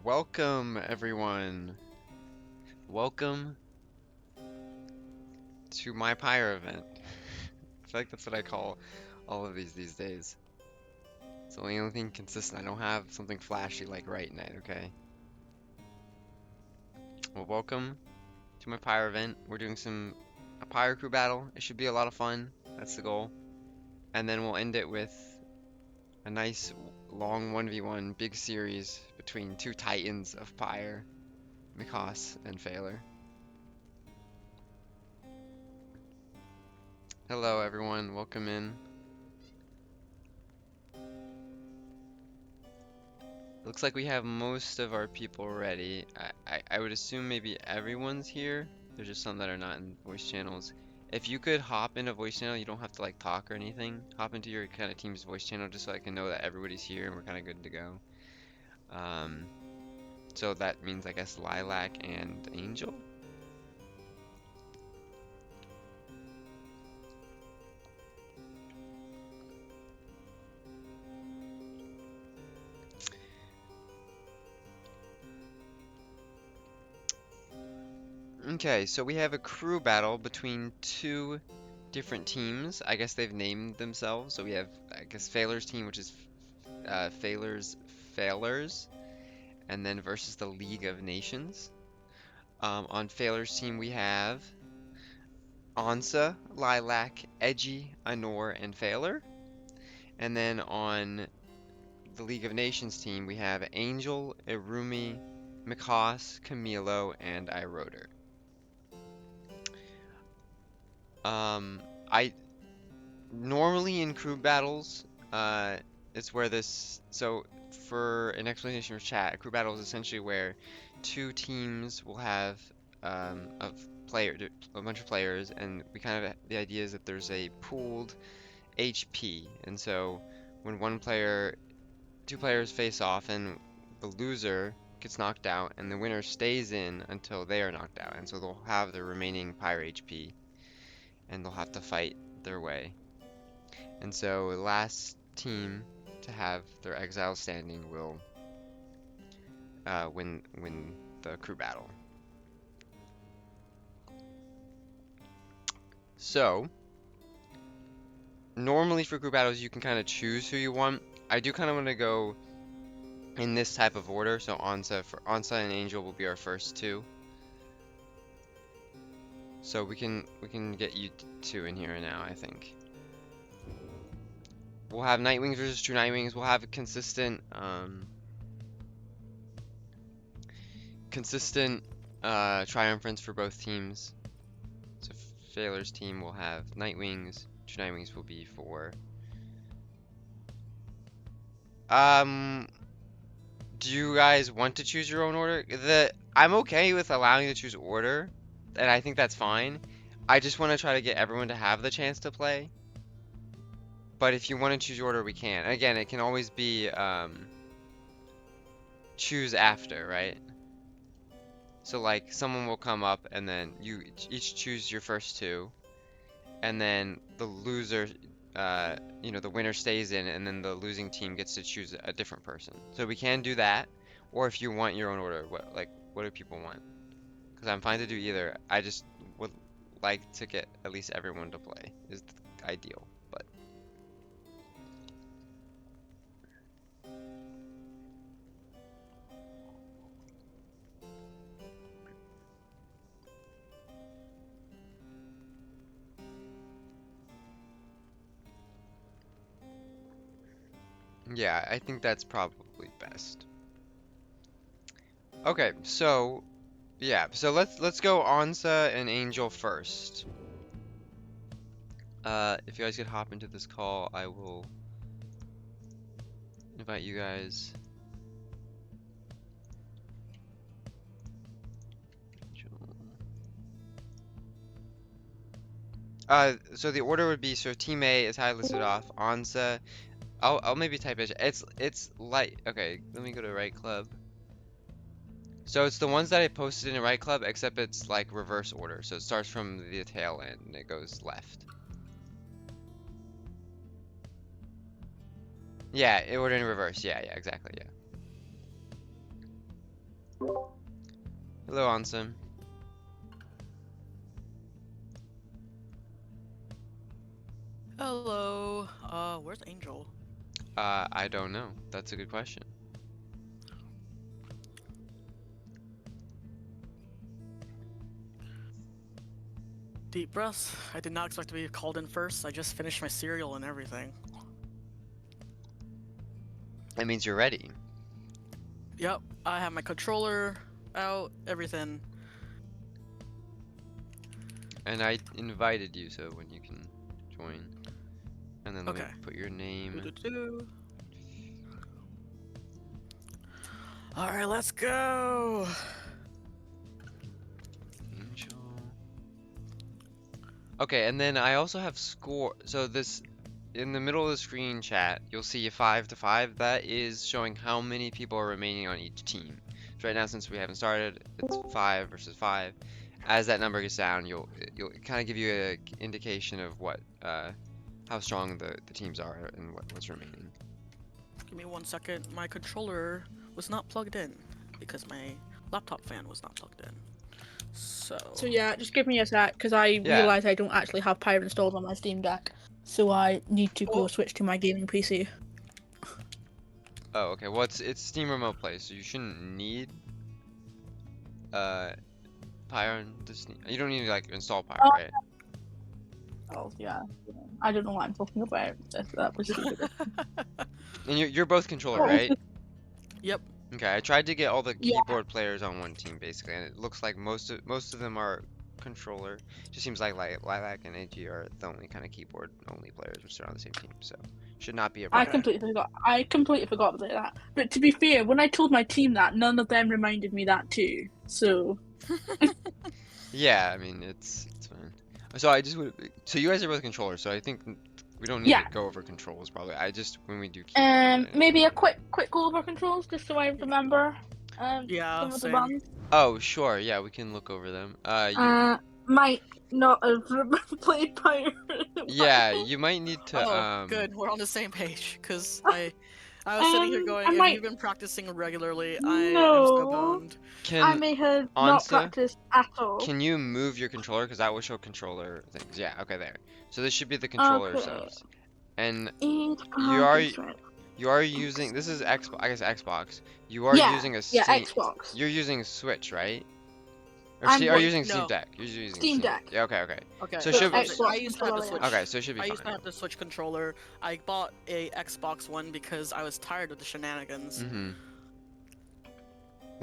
Welcome, everyone. Welcome to my Pyre event. I feel like that's what I call all of these days. It's the only thing consistent. I don't have something flashy like right night, okay? Well, welcome to my Pyre event. We're doing a Pyre crew battle. It should be a lot of fun. That's the goal. And then we'll end it with a nice long 1v1 big series between two titans of Pyre, Mchoss and pyer. Hello, everyone. Welcome in. Looks like we have most of our people ready. I would assume maybe everyone's here. There's just some that are not in voice channels. If you could hop in a voice channel, you don't have to like talk or anything. Hop into your kind of team's voice channel just so I can know that everybody's here and we're kind of good to go. Um, so that means I guess Lilac and Angel. Okay, so we have a crew battle between two different teams. I guess they've named themselves. So we have, I guess, Phaler's team, which is Failers, and then versus the League of Nations. On Phaler's team, we have Ansa, Lilac, Edgy, Anor, and Phaler. And then on the League of Nations team, we have Angel, Irumi, Mchoss, Camilo, and Iroder. I normally in crew battles, it's where this. So for an explanation of chat, a crew battle is essentially where two teams will have of a bunch of players, and we kind of the idea is that there's a pooled HP, and so when two players face off, and the loser gets knocked out, and the winner stays in until they are knocked out, and so they'll have the remaining Pyre HP, and they'll have to fight their way. And so the last team to have their exile standing will win the crew battle. So normally for crew battles you can kind of choose who you want. I do kind of want to go in this type of order. So Ansa and Angel will be our first two. So we can get you two in here now, I think. We'll have Nightwings versus True Nightwings. We'll have a consistent triumphants for both teams. So Phaler's team will have Nightwings. True Nightwings will be for. Do you guys want to choose your own order? I'm okay with allowing you to choose order, and I think that's fine. I just want to try to get everyone to have the chance to play. But if you want to choose order, we can. Again, it can always be choose after, right? So like someone will come up and then you each choose your first two, and then the loser, the winner stays in, and then the losing team gets to choose a different person. So we can do that, or if you want your own order, what do people want? Because I'm fine to do either. I just would like to get at least everyone to play is ideal, but. Yeah, I think that's probably best. Okay, so yeah, so let's go Ansa and Angel first. If you guys could hop into this call, I will invite you guys. So the order would be, so Team A is how I listed off. Ansa. I'll maybe type it. It's light. Okay, let me go to Right Club. So it's the ones that I posted in Right Club, except it's like reverse order. So it starts from the tail end and it goes left. Yeah, it ordered in reverse. Yeah, exactly. Yeah. Hello, Ansem. Hello. Where's Angel? I don't know. That's a good question. Deep breaths. I did not expect to be called in first. I just finished my cereal and everything. That means you're ready. Yep, I have my controller out, everything. And I invited you, so when you can join. And then let me Okay. put your name. Alright, let's go! Angel. Okay, and then I also have score. So this, in the middle of the screen chat, you'll see a 5 to 5. That is showing how many people are remaining on each team. So right now, since we haven't started, it's 5 versus 5. As that number gets down, you'll kind of give you an indication of what how strong the teams are and what's remaining. Give me 1 second. My controller was not plugged in because my laptop fan was not plugged in. So yeah, just give me a sec because I realise I don't actually have Pyre installed on my Steam Deck, so I need to go switch to my gaming PC. Oh, okay. Well, it's Steam Remote Play, so you shouldn't need Pyre on this. You don't need to like install Pyre, right? Oh yeah, I don't know what I'm talking about. That was stupid. And you're both controller, right? Yep. Okay, I tried to get all the keyboard players on one team basically, and it looks like most of them are controller. Just seems like Lilac and AG are the only kind of keyboard only players, which are on the same team, so should not be a I problem. completely forgot about that. But to be fair, when I told my team that, none of them reminded me that too. So Yeah, I mean it's fine. So I just would. So you guys are both controllers, so I think we don't need to go over controls probably. I just when we do keyboard. maybe a quick go over controls just so I remember. Yeah, some of the same. buttons. Oh sure, yeah, we can look over them. Might not have played Pyre. Yeah, you might need to Oh, good. We're on the same page. Cause I was sitting here going, if you've been practicing regularly, I am so boned. I may have not practiced at all. Can you move your controller? Because that will show controller things. Yeah, okay, there. So this should be the controller subs. And you are using, this is Xbox, I guess Xbox. You are using a Xbox. You're using Switch, right? Or are you using Steam Deck? You're using Steam Deck. Yeah, okay. Okay. So I should used to have the Switch. Okay, so it should be I fine. used to have the Switch controller. I bought a Xbox One because I was tired of the shenanigans. Mm-hmm.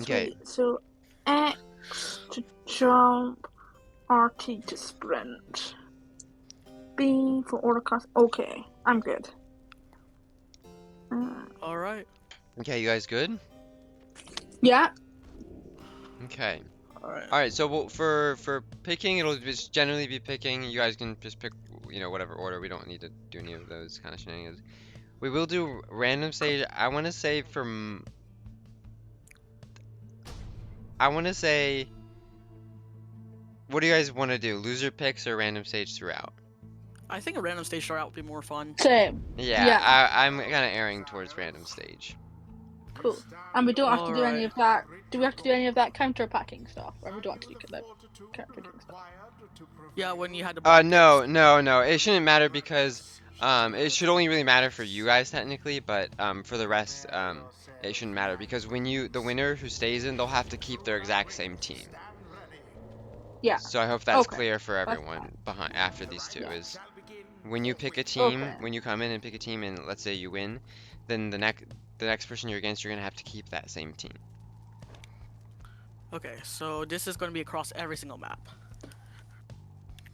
Okay. So X to jump, RT to sprint, B for autocast. Okay, I'm good. All right. Okay, you guys good? Yeah. Okay. All right. All right. So for picking, it'll just generally be picking. You guys can just pick, whatever order. We don't need to do any of those kind of shenanigans. We will do random stage. I want to say what do you guys want to do? Loser picks or random stage throughout? I think a random stage throughout would be more fun. Same. Yeah. I'm kind of erring towards random stage. Cool. And we don't have to do any of that. Do we have to do any of that counter packing stuff? Or we don't have to do that counter packing stuff? Yeah, when you had to. No. It shouldn't matter because it should only really matter for you guys technically, but for the rest it shouldn't matter because when the winner who stays in, they'll have to keep their exact same team. Yeah. So I hope that's clear for everyone after these two is when you pick a team, when you come in and pick a team and let's say you win, then the next person you're against, you're gonna have to keep that same team. Okay, so this is gonna be across every single map.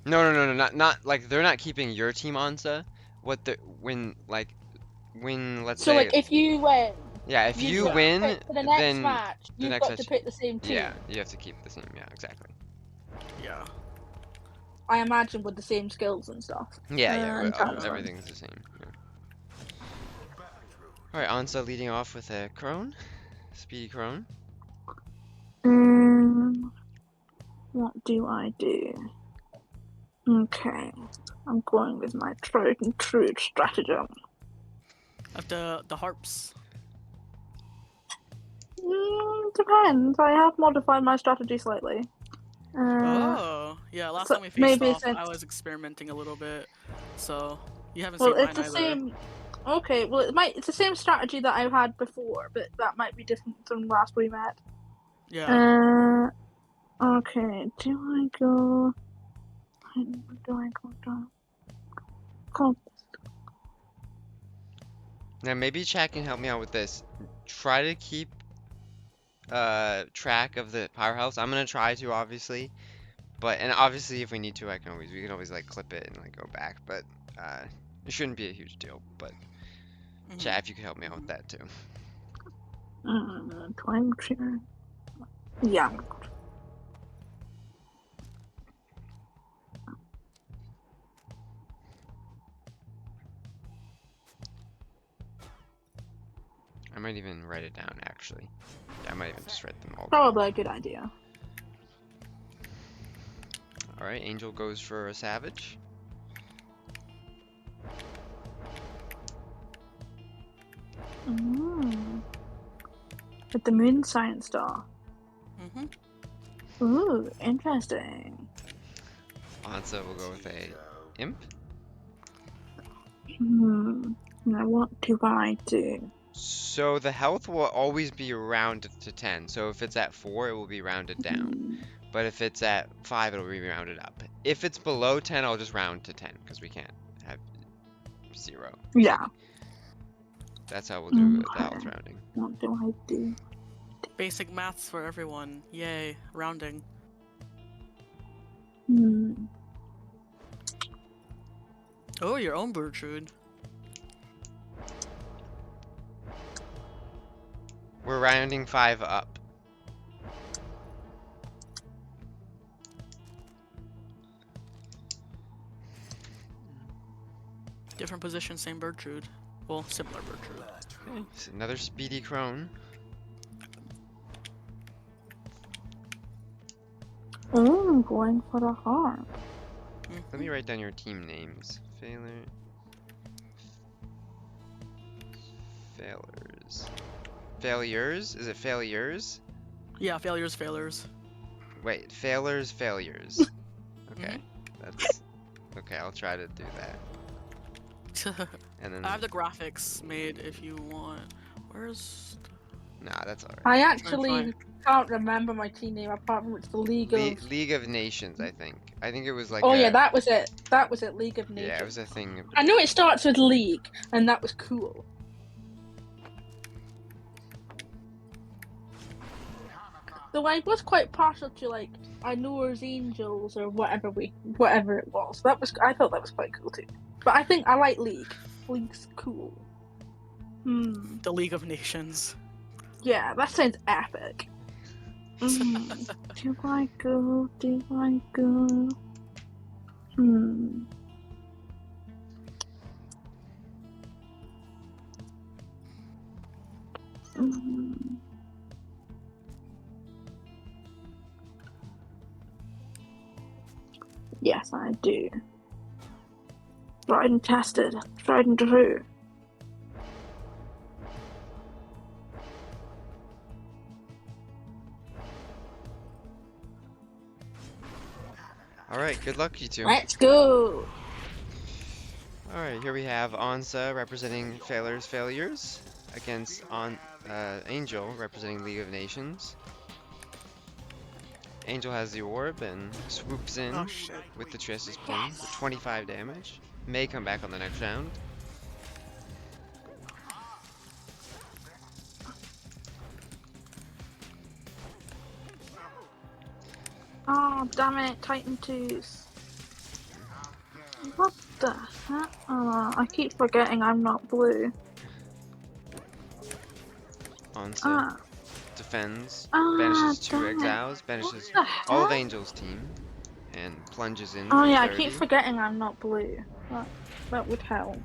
No, not like they're not keeping your team Ansa. When let's say. So like if you win. Yeah, if you win, for the next then match, you've got to pick the same team. Yeah, you have to keep the same. Yeah, exactly. Yeah. I imagine with the same skills and stuff. Yeah, everything's the same. Yeah. All right, Ansa leading off with a Crone, Speedy Crone. What do I do? Okay, I'm going with my tried and true stratagem. Of the harps. Depends. I have modified my strategy slightly. Oh, yeah. Last so time we faced maybe off, since I was experimenting a little bit, so you haven't well, seen it's mine the either. same. Okay, well, it's the same strategy that I've had before, but that might be different from last we met. Yeah. Okay. Do I go? Do I go down? Go. Now maybe chat can help me out with this. Try to keep track of the powerhouse. I'm gonna try to obviously, and obviously if we need to, we can always like clip it and like go back. But it shouldn't be a huge deal. But chat, if you could help me out with that too. Time share. Yeah. I might even write it down actually. Yeah, I might even just write them all down. Probably a good idea. All right, Angel goes for a savage. With the moon science star. Mm-hmm. Ooh, interesting. Ansa will go with a imp. Now what do I do? So the health will always be rounded to 10. So if it's at 4, it will be rounded down. But if it's at 5, it'll be rounded up. If it's below 10, I'll just round to 10 because we can't have 0. Yeah. That's how we'll do the health rounding. What do I do? Basic maths for everyone. Yay, rounding. Oh, your own Bertrude. We're rounding 5 up. Different position, same Bertrude. Well, similar Bertrude. Okay. So another speedy crone. Oh, I'm going for the harp. Let me write down your team names. Failures? Is it failures? Yeah, failures. Wait, failures. Okay, that's okay. I'll try to do that. And then I have the graphics made if you want. Where's? nah, that's alright. I actually can't remember my team name apart from it's the League of League of Nations, I think. I think it was like Oh yeah, that was it. That was it, League of Nations. Yeah, it was a thing. I knew it starts with League, and that was cool. Though I was quite partial to like Anuar's Angels or whatever it was. I thought that was quite cool too. But I think I like League. League's cool. The League of Nations. Yeah, that sounds epic. Do I go? Yes, I do. Tried and tested. Tried and true. Alright, good luck, you two. Let's go! Alright, here we have Ansa representing failures against Angel representing League of Nations. Angel has the orb and swoops in with the Trista's Plume for 25 damage. May come back on the next round. Oh, damn it, Titan 2s. What the heck? Oh, I keep forgetting I'm not blue. Ansa defends, banishes 2 exiles, banishes all of Angel's team, and plunges in. Oh yeah, 30. I keep forgetting I'm not blue. That would help.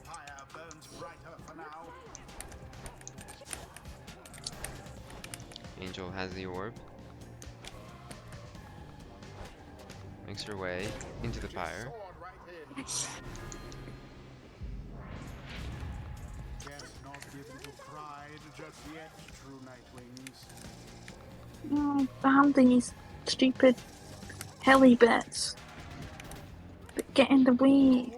Pyre burns brighter for now. Angel has the orb. Makes her way into the pyre. give into pride just yet, true Nightwings. Oh, damn these stupid heli bits that get in the way.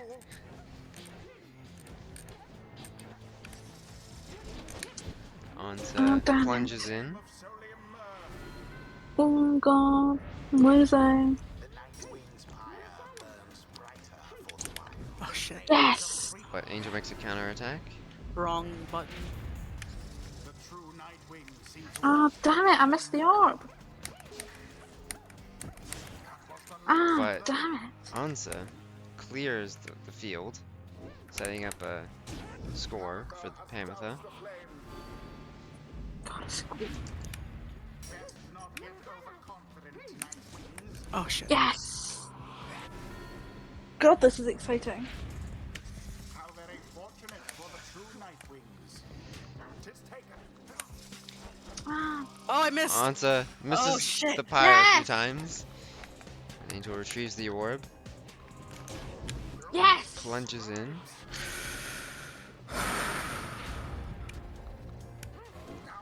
Oh, Onsa damn plunges it. in. Of Solium Myrrh, Oh god, I'm losing. the Nightwings' pyre burns brighter for the while. Oh shit. Yes! But Angel makes a counterattack. Wrong button. The true Nightwings seem to Oh, damn it, I missed the orb. Ah, But damn it. Onsa clears the field, setting up a score for the Pamitha. God, squeak. best not get overconfident, Nightwings. Oh shit. Yes! God, this is exciting. How very fortunate for the true Nightwings. 'Tis taken. Ah, Oh, I missed. Onsa misses Oh, shit. the pyre a few Yes! times. And Angel retrieves the orb, yes! plunges in.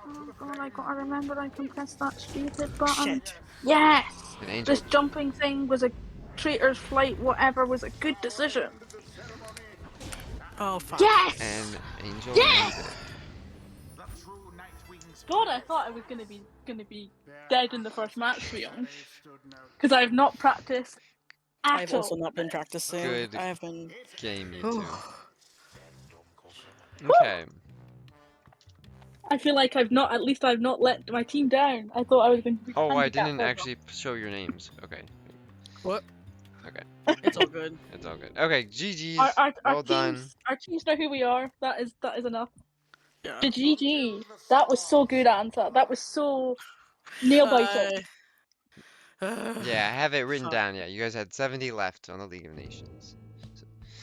Oh god, I gotta remember I can press that stupid button. Shit. Yes! And Angel This jumping thing was a traitor's flight, whatever, was a good decision. Oh fuck. Yes! and Angel Yes! wins it. The true Nightwings. God, I thought I was gonna be Their dead in the first match for you, they stood no because I've not practiced at I've all. also not been practicing. Good. I have been. Game, you two. Oh. Okay. I feel like I've not let my team down. I thought I was going to be. Oh, I handicapped didn't over. actually show your names. Okay. What? Okay. It's all good. It's all good. Okay, GG's. Our Well done. Our teams know who we are. That is enough. Yeah. The GG. That was so good, Anta. That was so nail biting. Yeah, I have it written Fuck. down. Yeah, you guys had 70 left on the League of Nations.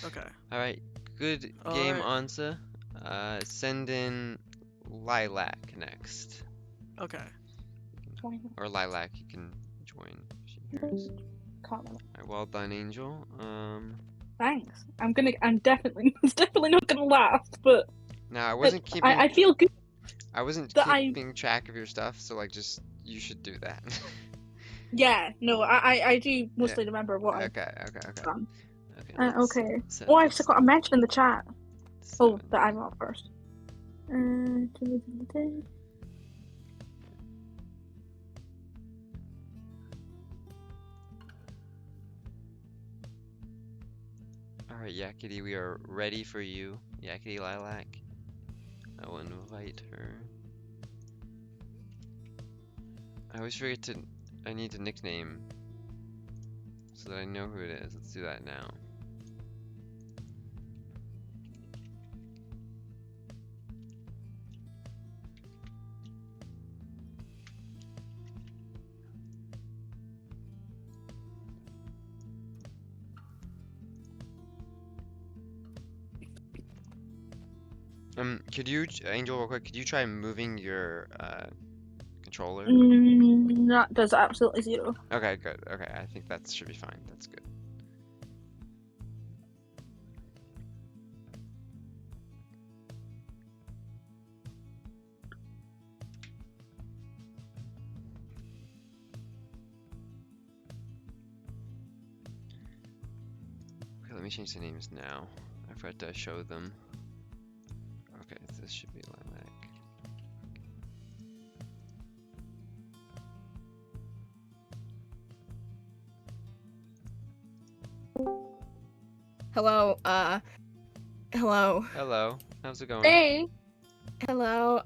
Okay. All right, good game, Ansa. Send in Lilac next, Okay. or Lilac. You can join. If she hears. Can't remember. All right, well done, Angel. Thanks. I'm definitely it's definitely not gonna last, but Now I wasn't keeping. I feel good. I wasn't that I- keeping track of your stuff, so like, just you should do that. Yeah, no, I do mostly remember what I've Okay. done. Okay. Okay. So Oh, I've got a mention in the chat. Oh, 7. that I'm up first. Alright, Yakety, we are ready for you. Yakety Lilac. I will invite her. I always forget to. I need a nickname so that I know who it is. Let's do that now. Could you, Angel, real quick, could you try moving your controller? That does absolutely zero. Okay, good. Okay, I think that should be fine. That's good. Okay, let me change the names now. I forgot to show them. Okay, this should be Lilac. Hello, hello. Hello, how's it going? Hey, Hello,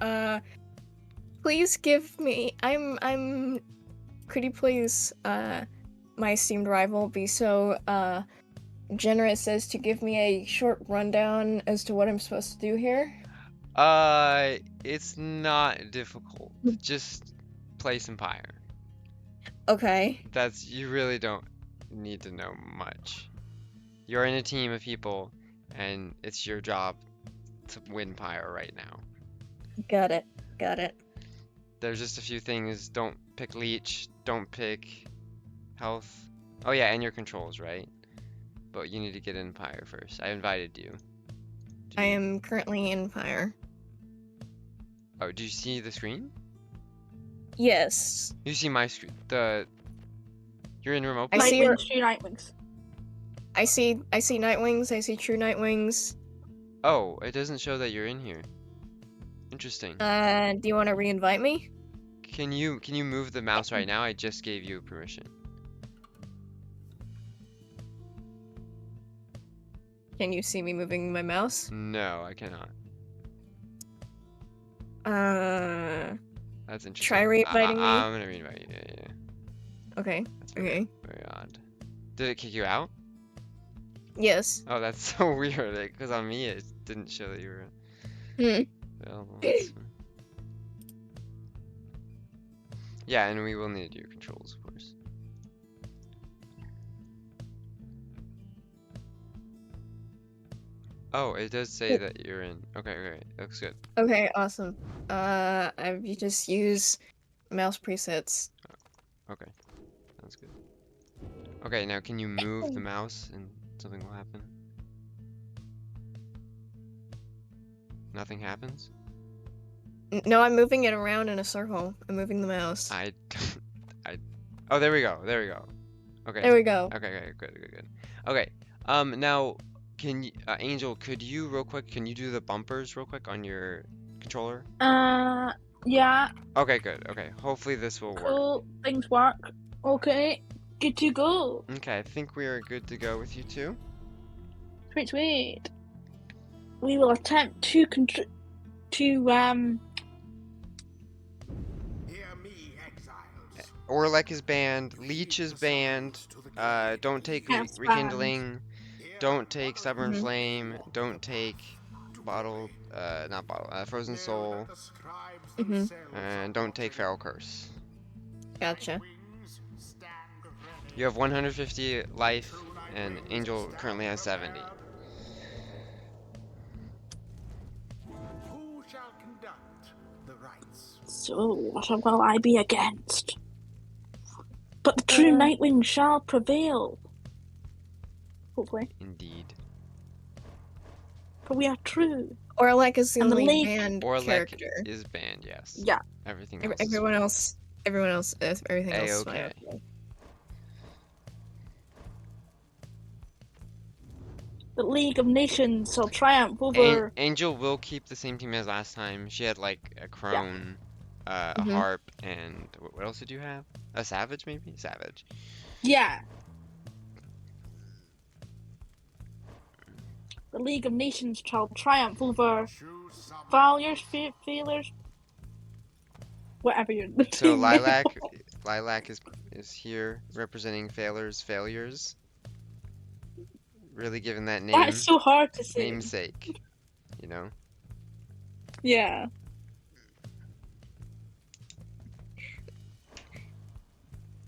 please give me, could you please, my esteemed rival be so, generous as to give me a short rundown as to what I'm supposed to do here? It's not difficult. Just play some Pyre. Okay. You really don't need to know much. You're in a team of people, and it's your job to win Pyre right now. Got it. There's just a few things. Don't pick Leech. Don't pick Health. Oh yeah, and your controls, right? But you need to get in Pyre first. I invited you. I am currently in Pyre. Oh, do you see the screen? Yes. You see my screen? You're in remote I play? see your- Nightwings, 2 Nightwings. I see Nightwings, I see true Nightwings. Oh, it doesn't show that you're in here. Interesting. Do you want to re-invite me? Can you move the mouse right now? I just gave you permission. Can you see me moving my mouse? No, I cannot. That's interesting. Try re-inviting me. I'm gonna re-invite you. Yeah. Okay. That's very, Okay. very odd. Did it kick you out? Yes. Oh, that's so weird. Because on me it didn't show that you were Hmm. available. That's fine. Yeah, and we will need your controls, of course. Oh, it does say that you're in. Okay, okay, looks good. Okay, awesome. I just use mouse presets. Okay, sounds good. Okay, now can you move the mouse and something will happen? Nothing happens? No, I'm moving it around in a circle. I'm moving the mouse. I Oh, there we go. There we go. Okay. There we go. Okay, okay, good, good, good. Okay. Now, can you, Angel, could you real quick? Can you do the bumpers real quick on your controller? Yeah, Okay, good. Okay, hopefully this will work. cool. Things work. Okay, good to go. Okay, I think we are good to go with you two. Sweet, sweet. We will attempt to Hear me, exiles. Orlek is banned. Leech is banned. Don't take Yes, rekindling. Hear Don't take stubborn Mhm. flame. Don't take bottle. Not bottle. Frozen Know soul. that the scribes Mhm. themselves And are don't take watching. feral curse. Gotcha. Wings, stand ready. You have 150 life, True night and wings, Angel stand currently has 70. prepared. Who shall conduct the rites? So, what will I be against? But the true Nightwing shall prevail. Hopefully. Indeed. For we are true. Orlek is the And the only lake- banned Orlek character. is banned, yes. Yeah. Everything else is Everyone else, everyone else is fine. A-okay. Okay. The League of Nations shall triumph over. Angel will keep the same team as last time. She had like a crone, a Mhm. harp, and what else did you have? A savage, maybe? Savage. Yeah. The League of Nations shall triumph over Choose some. failures. Whatever you're. So Lilac is here representing failures. Really giving that name That's so hard to say. namesake, you know. Yeah.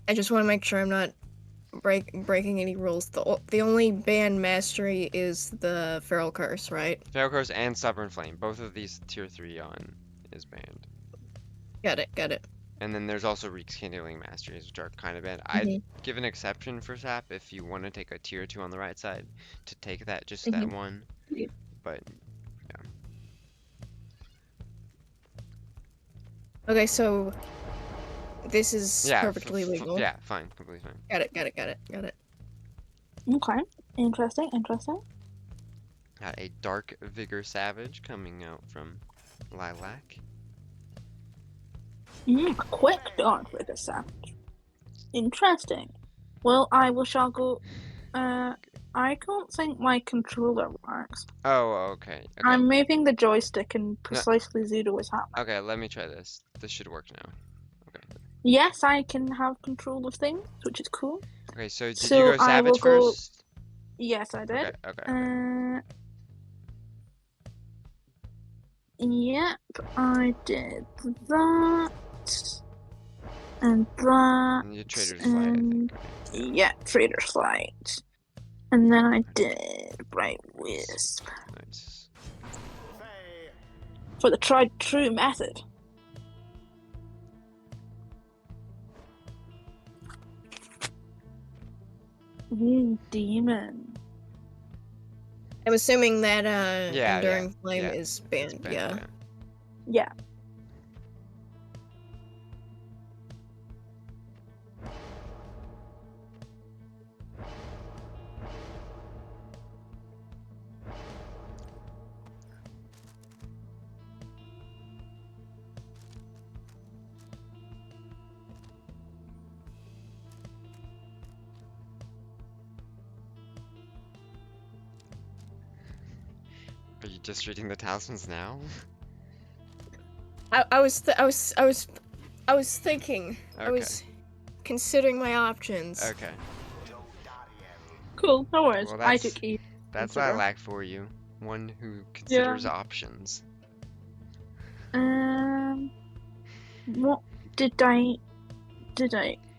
I just want to make sure I'm not breaking any rules. The only banned mastery is the feral curse, right? Feral curse and stubborn flame. Both of these tier 3 on is banned. Got it. And then there's also rekindling masteries, which are kind of banned. Mhm. I'd give an exception for Sap if you want to take a tier 2 on the right side to take that, just that one. Yeah. But Okay, so this is yeah, perfectly legal. yeah, fine, completely fine. Got it. Okay. Interesting. Got a Dark Vigor Savage coming out from Lilac. Quick dark with a savage. Interesting. Well, shall go. I don't think my controller works. Oh, okay. I'm moving the joystick and precisely zero is happening. Okay, let me try this. This should work now. Okay. Yes, I can have control of things, which is cool. Okay, so did So you go I Savage will go- first? Yes, I did. Okay. Yep, I did that. And that. And your Trader's Light, I think. Okay. Yeah, Trader's Light. And then I did Bright Wisp. Nice. Fae, For the tried true method. Demon. I'm assuming that Yeah, Enduring Flame yeah. is banned. Banned, Yeah. Yeah. just reading the talismans now? I was thinking. I Okay. was considering my options. Okay. Cool, no worries. Well, I that's took E. that's consider. Lilac for you. One who considers options. What did I?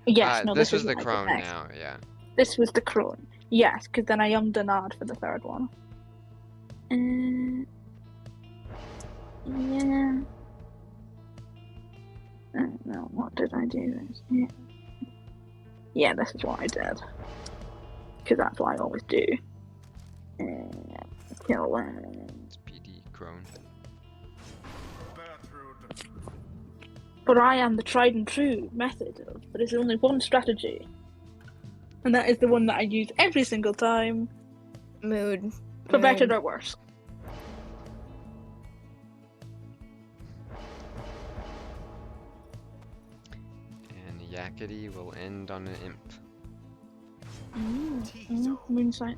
Yes, no, This was is the what I did crone next. now, yeah. This was the crone. Yes, because then I ummed and ahed for the third one. Yeah. No, what did I do? Yeah, this is what I did. Because that's what I always do. Kill one. It's PD crone. But I am the tried and true method of there is only one strategy. And that is the one that I use every single time, Mood. for better or worse. And Yakety will end on an imp. Moonsight.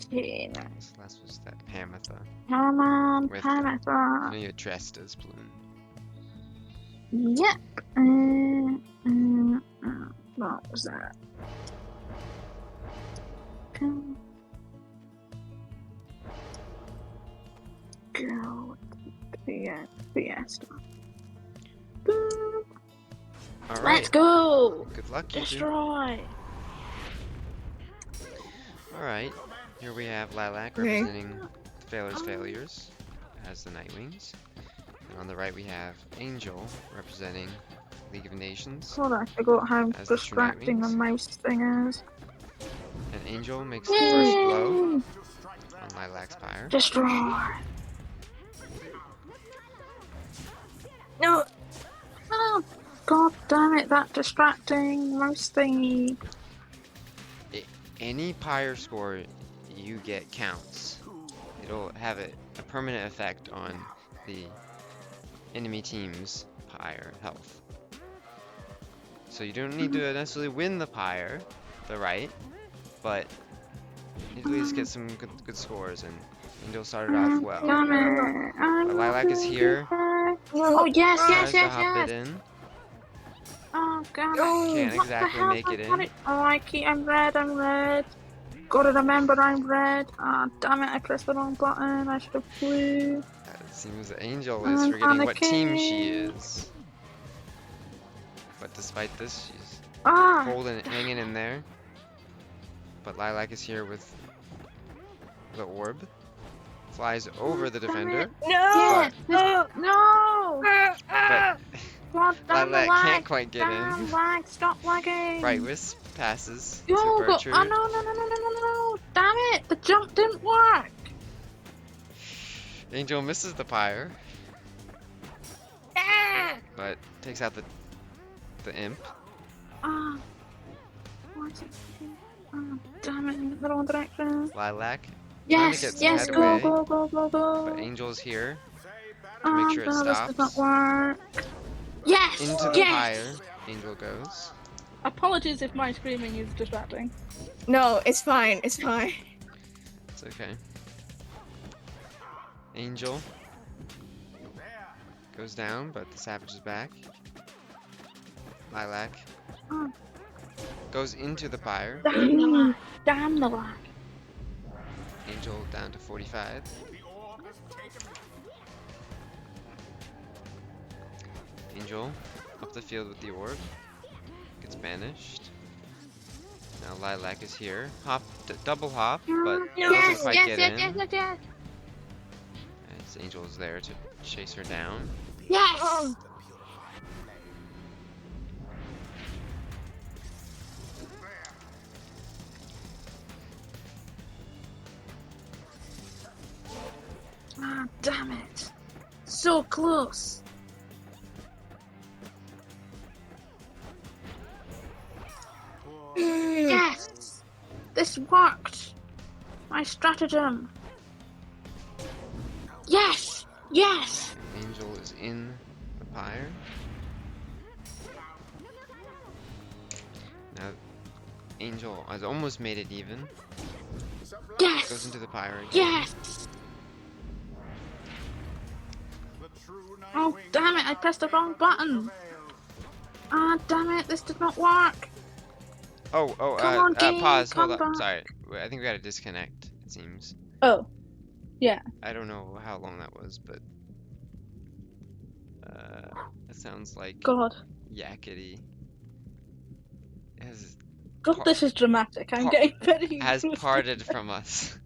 Okay, This last was that Pamitha. come on, With Pyre. you dressed as Bloom. Yep. What was that? Go. Fiesta. Alright. Let's go! Good luck, you two. Destroy! Alright. Here we have Lilac Okay. representing Failures Failures as the Nightwings. And on the right we have Angel representing League of Nations. Hold on, I forgot how As the distracting the Nightwings. mouse thing is. And Angel makes the first blow Yay! on Lilac's Pyre. Destroy! No. Oh, god damn it, that distracting mouse thingy. Any Pyre score you get counts. It'll have a permanent effect on the enemy team's Pyre health. So you don't need to necessarily win the Pyre, the right, but you at least get some good scores, and Angel started off well. Damn it. But Lilac is here. Oh, yes, Tries to hop it yes. in. Oh, god. Can't What the exactly hell? make it in. Oh, I'm red. Gotta remember I'm red. Ah, damn it, I pressed the wrong button. I should have flew. It seems Angel is I'm forgetting what team she panicking. is. But despite this, she's Ah! hanging in there. But Lilac is here with the orb. Flies over the defender. No. No! But God damn the Lilac can't lag! quite get Damn in. lag! Stop lagging! Bright Wisp passes Yo, to but, Virtue. oh no! Damn it! The jump didn't work! Angel misses the Pyre, Ah! but takes out the imp. Ah. What's it? Oh, damn it, in the wrong direction. Lilac, Yes, get yes, head go, away. go. but Angel's here Ah, make sure it no, this does stops. not work. Yes! Into the yes! Pyre. Angel goes. Apologies if my screaming is distracting. No, it's fine. It's fine. It's okay. Angel goes down, but the Savage is back. Lilac Oh. goes into the Pyre. Damn the lag. Damn the lag. Angel down to 45. Angel up the field with the orb. Gets banished. Now Lilac is here. Double hop, but doesn't quite get in. Yes. As Angel is there to chase her down. Yes! Ah, damn it. So close. Yes! This worked! My stratagem! Yes! Yes! Angel is in the Pyre. Now, Angel has almost made it even. Goes Yes! into the Pyre again. Yes! Oh, damn it, I pressed the wrong button. Ah, damn it, this did not work. Oh, Come on, game, pause, hold come up. back. Sorry. I think we gotta disconnect, it seems. Oh, yeah. I don't know how long that was, but it sounds like God. Yakety has God, this is dramatic. I'm getting very has frustrated. parted from us.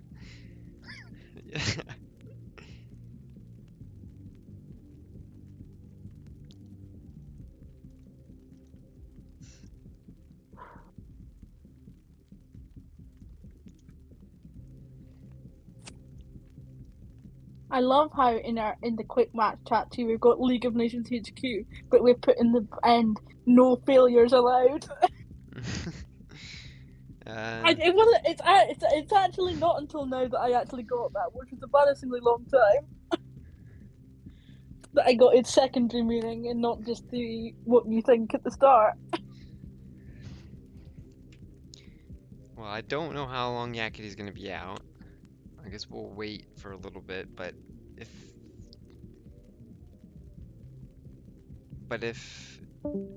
I love how in the quick match chat too we've got League of Nations HQ, but we've put in the end no failures allowed. It wasn't. It's actually not until now that I actually got that, which was a embarrassingly long time. That I got its secondary meaning and not just the what you think at the start. Well, I don't know how long Yakity's gonna be out. I guess we'll wait for a little bit, but if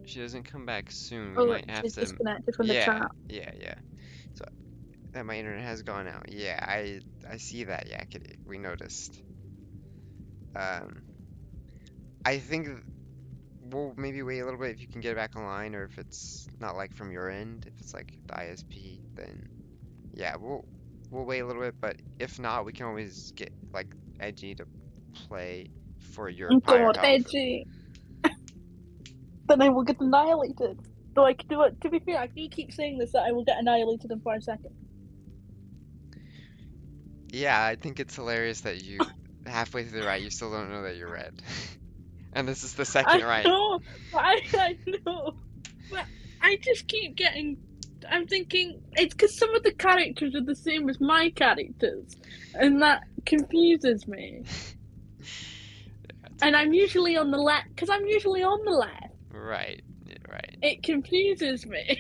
she doesn't come back soon, we might have She's to. disconnected from the Yeah, chat. yeah. So that my internet has gone out. Yeah, I see that, Yakety. We noticed. I think we'll maybe wait a little bit if you can get back online, or if it's not like from your end, if it's like the ISP, then yeah, we'll wait a little bit. But if not, we can always get like Edgy to play for your Pyre God, health. edgy. Then I will get annihilated. Though I can do it. To be fair, I do keep saying this that I will get annihilated in 5 seconds. Yeah, I think it's hilarious that you halfway through the right, you still don't know that you're red. And this is the second right. Know, but I know. But I just keep getting. I'm thinking it's because some of the characters are the same as my characters, and that confuses me. And I'm usually on the left because I'm usually on the left. Right, right. It confuses me.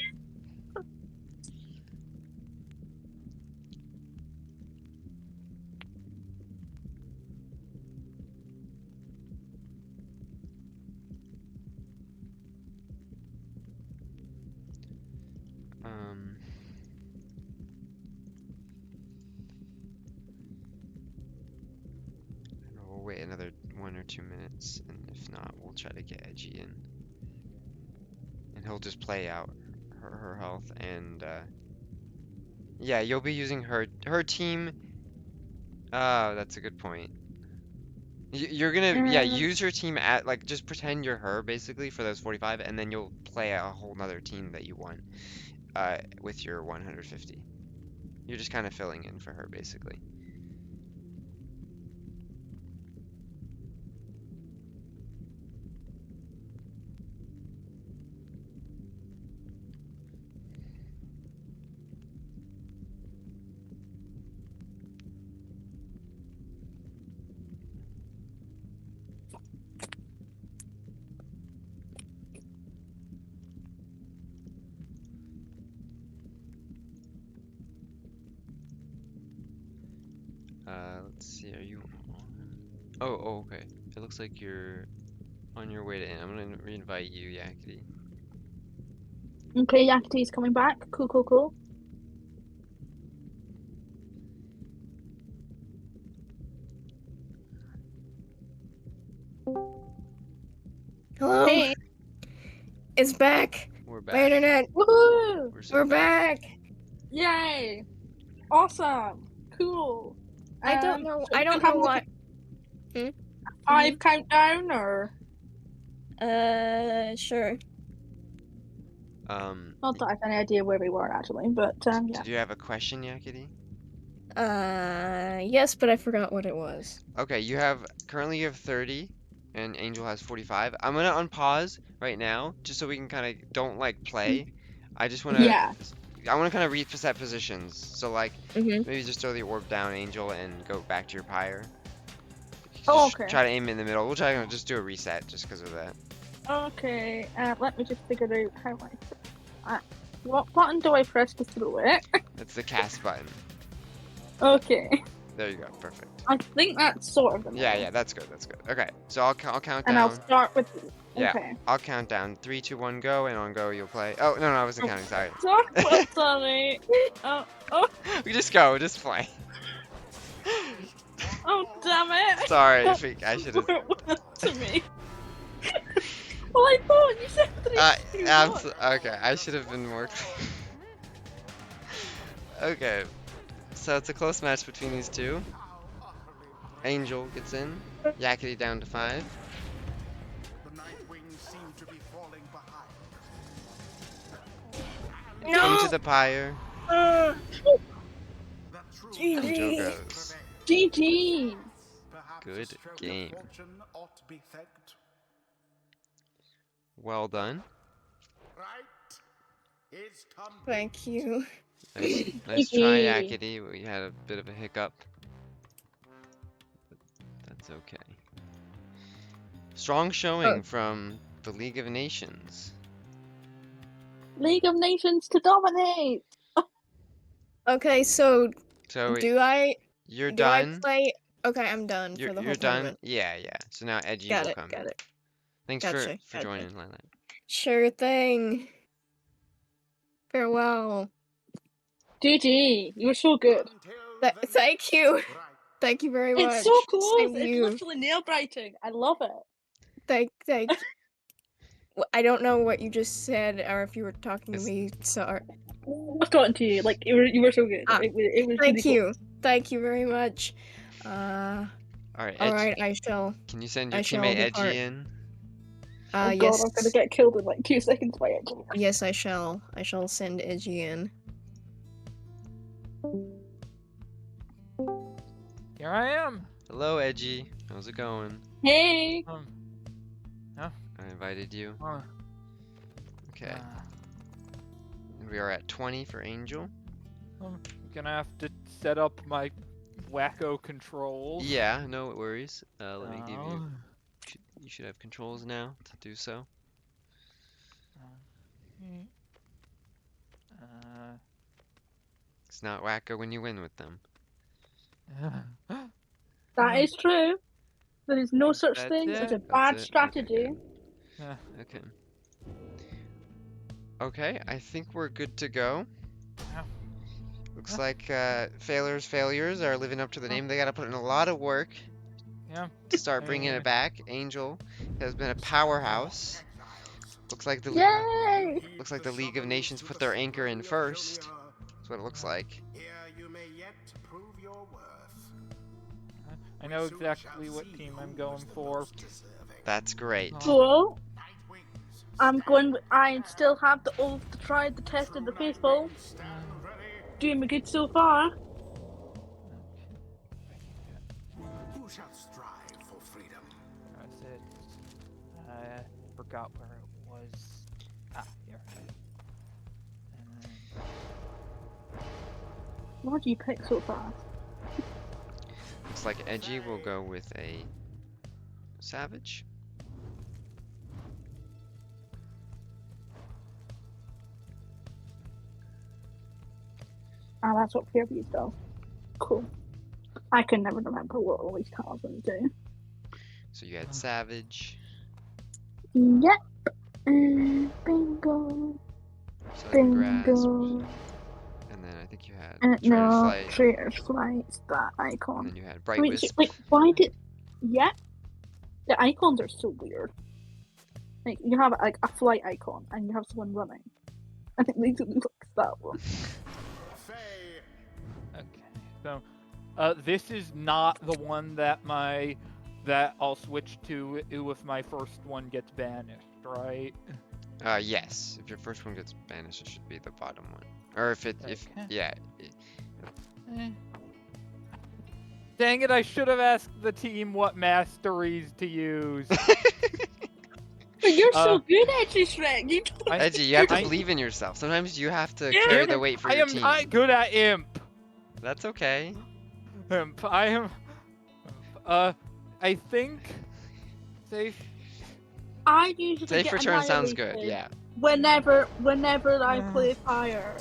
We'll wait another 1 or 2 minutes, and if not, we'll try to get Edgy in. And he'll just play out her health, and yeah, you'll be using her team. Oh, that's a good point. You're gonna use her team at like just pretend you're her basically for those 45, and then you'll play a whole nother team that you want with your 150. You're just kind of filling in for her basically. Let's see, are you on? Oh, okay. It looks like you're on your way to in. I'm gonna re-invite you, Yakety. Okay, Yakity's coming back. Cool. Hello? Hey. It's back. We're back. My internet. Woohoo! We're back. Yay! Awesome! Cool. I don't know. So I don't you have know like what. a 5 countdown or Sure. not that I have any idea where we were actually, but yeah. Did you have a question, Yakety? Yes, but I forgot what it was. Okay, currently you have 30, and Angel has 45. I'm gonna unpause right now, just so we can kind of don't like play. I just wanna I wanna kind of reset positions. So like maybe just throw the orb down, Angel, and go back to your Pyre. Oh, Just okay. Try to aim in the middle. We'll try to just do a reset just because of that. Okay, let me just figure out how I. What button do I press to throw it? That's the cast button. Okay. There you go. Perfect. I think that's sort of. Yeah, that's good. That's good. Okay, so I'll count And I'll down. start with. Yeah. Okay. I'll count down. 3, 2, 1, go, and on go you'll play. Oh no, I wasn't counting. Sorry. Sorry. Oh, We just go. Just play. oh, damn it! Sorry, I should have. To me. Well, I thought you said 3, 2, 1. Okay, I should have been more clear. Okay, so it's a close match between these two. Angel gets in. Yakety down to 5. The night wings seem to be falling behind. Into the pyre. That true Angel GG. goes. GG. perhaps Good a stroke of game. fortune ought to be thanked. Well done. Right? It's come. Thank you. Nice try, Yakety. We had a bit of a hiccup. But that's okay. Strong showing from the League of Nations. League of Nations to dominate. Okay, so So you're do I done. play? Okay, I'm done You're for the whole you're done. tournament. Yeah. So now Edgy Got will it. come Got in. it. Thanks Gotcha, for gotcha. joining, Lilac. Sure thing. Farewell. GG. You were so good. Thank you. Right. Thank you very much. It's so close. Same to It's you. literally nail biting. I love it. Thank. I don't know what you just said, or if you were talking to It's- me. Sorry. I was talking to you. Like you were so good. Ah, It was Thank really you. Thank you very much. All right, All Edgy. right. I shall. Can you send I your shall teammate depart. Edgy in? Cool. Oh god, Yes. I'm gonna get killed in like 2 seconds by it. Yes, I shall. I shall send Edgy in. Here I am. Hello, Edgy. How's it going? Hey. I invited you. Uh, Okay. And we are at 20 for Angel. I'm gonna have to set up my wacko controls. Yeah, no worries. Let me give Oh. you should have controls now to do so. It's not wacko when you win with them. That is true. There is no such That's thing as a it. bad That's it. strategy. Yeah. Okay. Okay, I think we're good to go. Yeah. Looks like failures are living up to the name. They gotta put in a lot of work Yeah. to start bringing Yeah. it back. Angel has been a powerhouse. Looks like the Yay! Looks like the League of Nations put their anchor in first. That's what it looks like. Here you may yet prove your worth. I know exactly what team I'm going for. That's great. Cool. I'm going. I still have the old, the tried, the tested, the faithful. Doing me good so far. Who shall strive for freedom? That's it. I forgot where it was. Ah, here. And then, What do you pick so fast? Looks like Edgy will go with a Savage. Ah, that's what Pyrrhus does. Cool. I can never remember what all these talismans do. So you had Savage. Yep. Bingo. Southern Grasp. Bingo. And then I think you had Traitor's No, Flight. Traitor's Flight, that And icon. then you had Bright Wait, Wisp. like, why did... Yeah. The icons are so weird. Like, you have, like, a flight icon, and you have someone running. And it makes it look like that one. okay. So, this is not the one that I'll switch to if my first one gets banished, right? Yes. If your first one gets banished, it should be the bottom one. Or if Okay. yeah. Dang it! I should have asked the team what masteries to use. But you're so good at this, Shrek. You don't... Edgy, you have to I- believe in yourself. Sometimes you have to Yeah, carry the weight for I your am team. not good at imp. That's okay. I am. I think. Safe. I usually Safe get return sounds good, annihilated yeah. Whenever I play Pyre.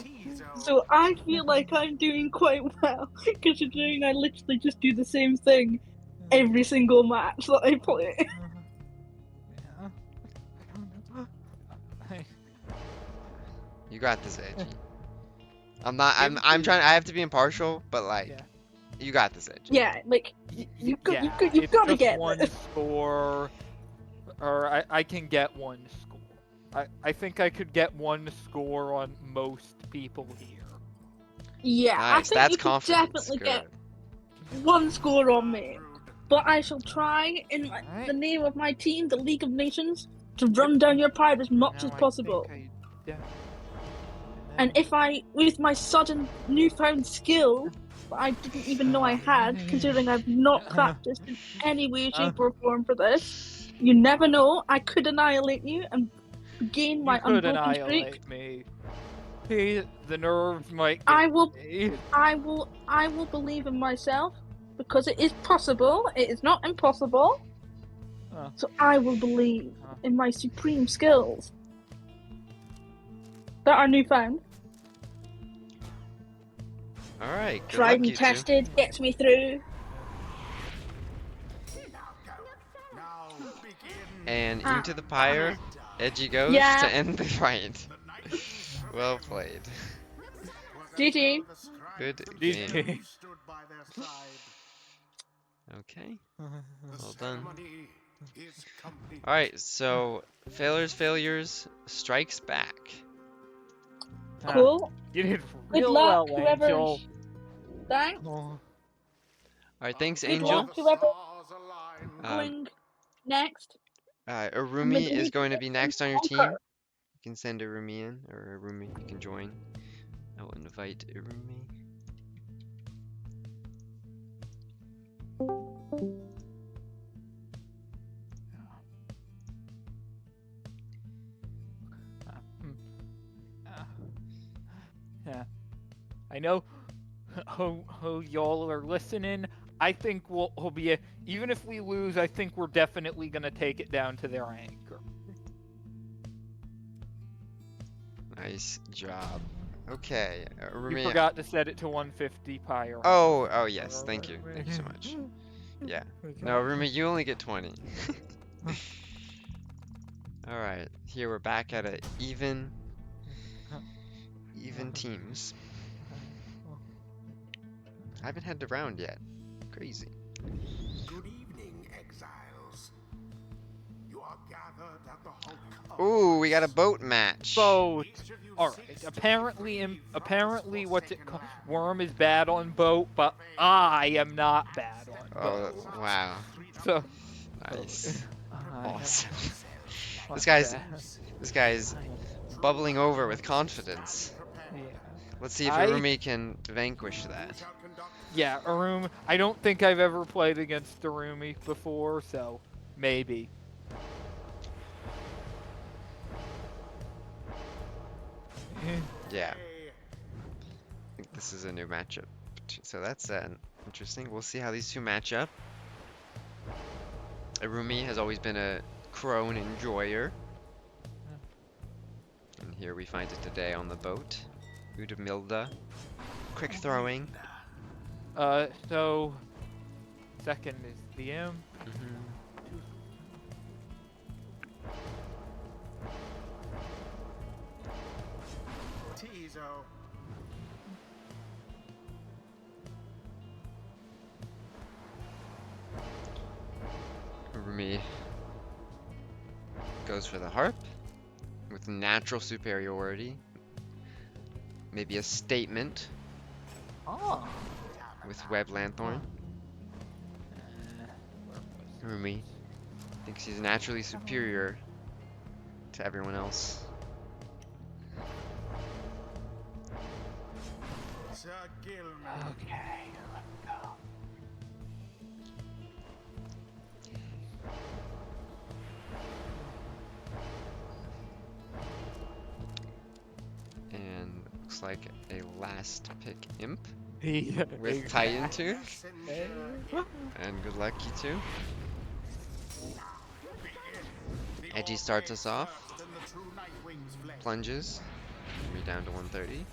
So I feel like I'm doing quite well, considering I literally just do the same thing every single match that I play. Yeah. I- You got this, Edgy. I'm not. I'm. It I'm is- trying. I have to be impartial, but like, Yeah. you got this, Edgy. Yeah, like you've it's got to just get one this. score, or I can get one score. I think I could get one score on most people here. Yeah, I Nice. think That's you could confidence. definitely Good. get one score on me. But I shall try, in Alright. the name of my team, the League of Nations, to run down your Pyre as much Now as I possible. think I- yeah. And if I, with my sudden newfound skill that I didn't even know I had, considering I've not practiced in any way, shape, or form for this, you never know, I could annihilate you and gain my You could unbroken streak. annihilate me. See, the nerves might get I will me. I will believe in myself because it is possible. It is not impossible. So I will believe in my supreme skills that are newfound. All right. Good Tried luck, and you two. tested, gets me through. Now begin. And Ah. into the pyre, Edgy goes Yeah. to end the fight. Well played. GG. Good GG. game. Stood by their side. Okay. The Well done. ceremony is complete. All right. So failures strikes back. Cool. You did Good real luck, well, whoever's. Angel. Thanks. Oh. All right. Thanks, Good Angel. luck, whoever Stars align. going next. Arumi is going to be next on your team. You can send Arumi in, or Arumi, you can join. I will invite Arumi. Yeah. I know who y'all are listening. I think we'll be even if we lose, I think we're definitely gonna take it down to their anchor. Nice job. Okay, You Arumi. forgot to set it to 150 pyre. Oh, yes. Thank you. Thank you so much. Yeah. No, Arumi, you only get 20. All right. Here we're back at a even teams. I haven't had the round yet. Crazy. Good evening, exiles. You are gathered at the hulk of Ooh, we got a boat match. Boat. Each of you All right. seeks to Apparently, what's it called? Worm is bad on boat, but I am not bad on Oh, boat. wow. So Nice. I am Awesome. not This guy's bad. bubbling over with confidence. Yeah. Let's see if I- Arumi can vanquish that. Yeah, Arumi. I don't think I've ever played against Arumi before, so maybe. Yeah. I think this is a new matchup. So that's interesting. We'll see how these two match up. Arumi has always been a crone enjoyer. And here we find it today on the boat. Udamilda. Quick throwing. So second is the M. Tizo. Arumi goes for the harp with natural superiority. Maybe a statement Oh. with Web Lanthorn. Arumi thinks he's naturally superior to everyone else. Sir Gilman. Okay. Let's go. And looks like a last pick imp Yeah, with Titan Tooth. Messenger. And good luck, you two. Edgy starts us off. Than the true Nightwing's flesh. Plunges. Arumi down to 130.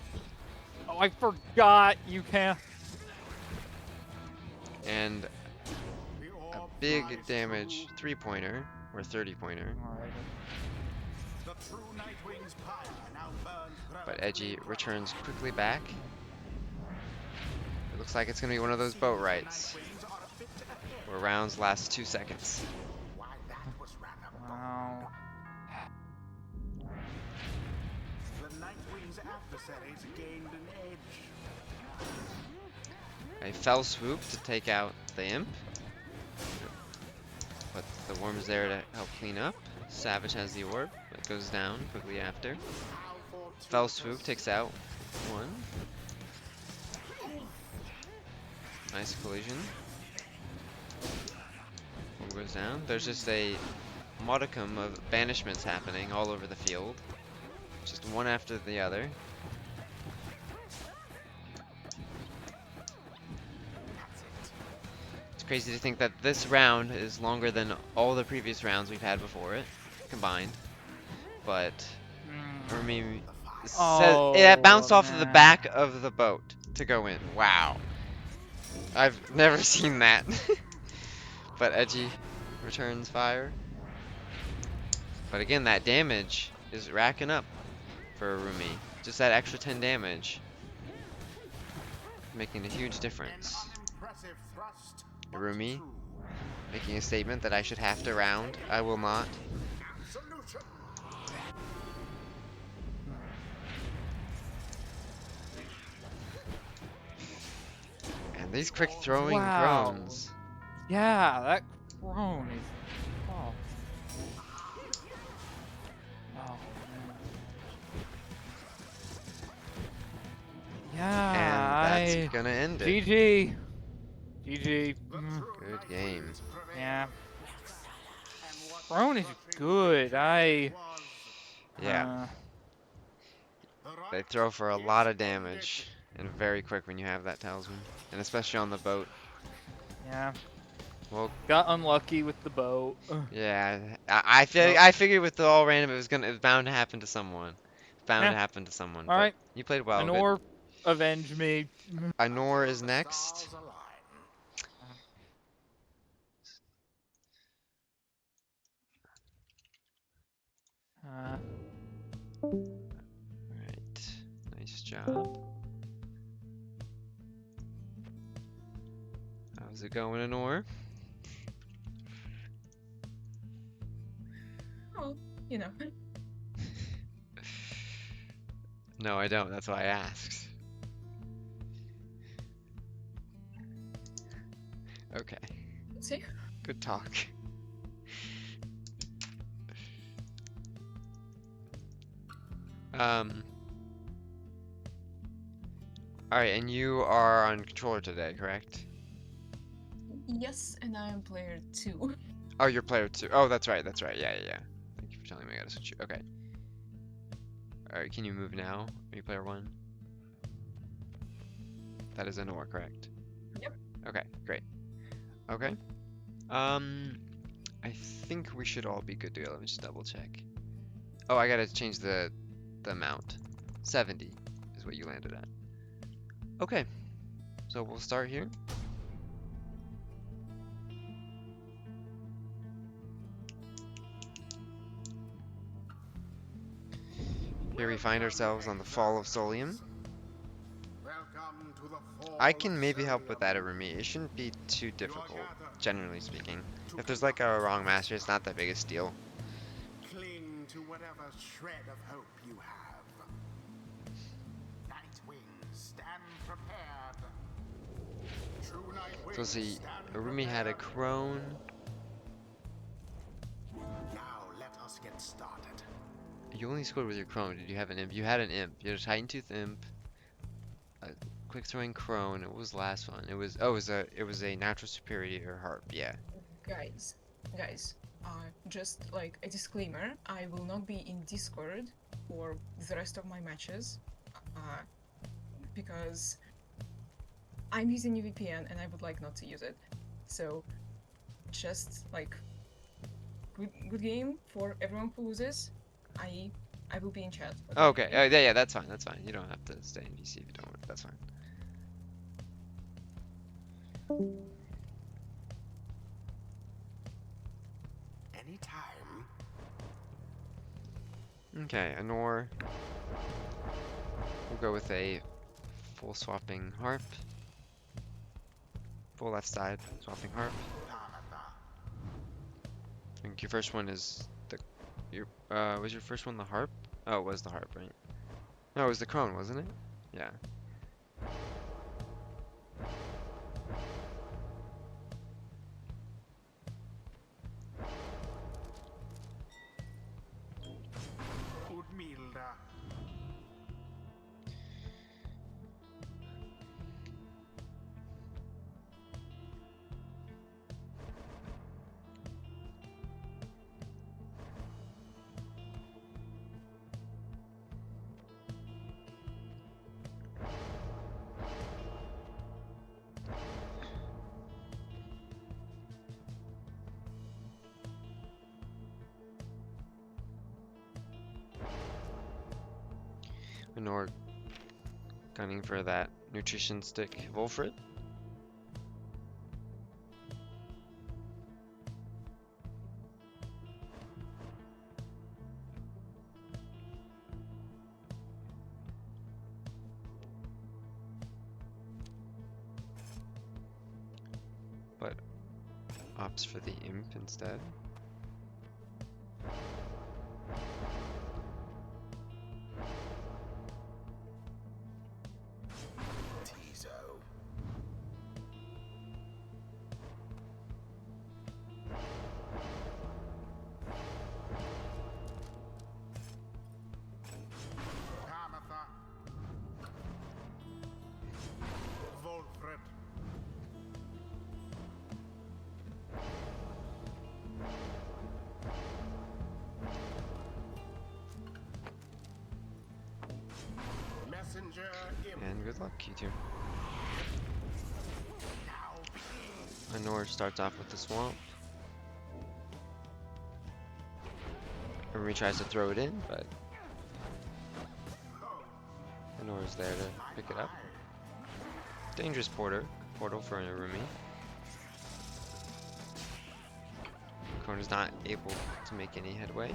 Oh, I forgot you can. And The a orb big flies damage true. 3-pointer, or 30-pointer. Alright. The true Nightwing's pyre now burns But permanently Edgy bright. returns quickly back. It looks like it's gonna be one of those boat rights, Nightwings are a bit ahead. where rounds last 2 seconds. Why, that was rather Wow. The Nightwing's adversaries gained an edge. A fell swoop to take out the imp. But the worm is there to help clean up. Savage has the orb, that goes down quickly after. Fell swoop takes out one. Nice collision. One goes down. There's just a modicum of banishments happening all over the field. Just one after the other. It's crazy to think that this round is longer than all the previous rounds we've had before it, combined. But, I mean, it bounced off of the back of the boat to go in. Wow. I've never seen that. But Edgy returns fire. But again, that damage is racking up for Arumi. Just that extra 10 damage, making a huge difference. Unimpressive thrust, but Arumi true. making a statement that I should have to round. I will not. Absolution. And these quick throwing Wow. drones. Yeah, that crone is. Oh. Oh, man. Yeah, And that's gonna end it. GG. GG. The Mm, true Good game. Nightwings prevail. Yeah. And what Crone is nothing good. was, Yeah, the they right throw for a is lot of ended. damage. And very quick when you have that talisman. And especially on the boat. Yeah. Well, Got unlucky with the boat. yeah, Nope. I figured with the all random it was bound to happen to someone. It's bound Yeah. to happen to someone. All But right. you played well. Good. Anor, avenge me. Anor is The next. stars align. Alright. Nice job. How's it going, Anor? Oh, you know. No, I don't. That's why I asked. Okay. See? Good talk. Alright, and you are on controller today, correct? Yes, and I am player 2. Oh, you're player 2. Oh, that's right, that's right. Yeah, yeah, yeah. Thank you for telling me I gotta switch you. Okay. Alright, can you move now? Are you player 1? That is Anor, correct? Yep. Okay, great. Okay. I think we should all be good to go. Let me just double check. Oh, I gotta change the amount. 70 is what you landed at. Okay. So we'll start here. Here we find ourselves on the Fall of Solium. Welcome to the fall I can of maybe help with that, Solium. Arumi. It shouldn't be too difficult, gathered generally speaking. to If there's like a collide. wrong master, it's not that big a deal. Cling to whatever shred of hope you have. Nightwings, stand prepared. True Nightwings, So see, stand Arumi had a prepared. crone. Now let us get started. You only scored with your crone. Did you have an imp? You had an imp. You had a Titan Tooth imp. A quick throwing crone. What was the last one? It was it was a natural superior harp. Yeah. Guys, just like a disclaimer, I will not be in Discord for the rest of my matches, because I'm using a VPN and I would like not to use it. So, just like good game for everyone who loses. I I will be in chat. For the Okay. meeting. Yeah, yeah, that's fine. That's fine. You don't have to stay in VC if you don't want. That's fine. Anytime. Okay, Anor. We'll go with a full swapping harp. Full left side swapping harp. I think your first one is was your first one the harp? Oh, it was the harp, right? No, it was the crone, wasn't it? Yeah. Udmilda. Anor gunning for that nutrition stick Volfred. But opts for the imp instead. Tizo. Tamatha. Volfred. Messenger imp. And good luck, you two. Now Anor starts off with the swamp. Rumi tries to throw it in, but Anor's there to pick it up. Dangerous portal for a Rumi. Crone is not able to make any headway.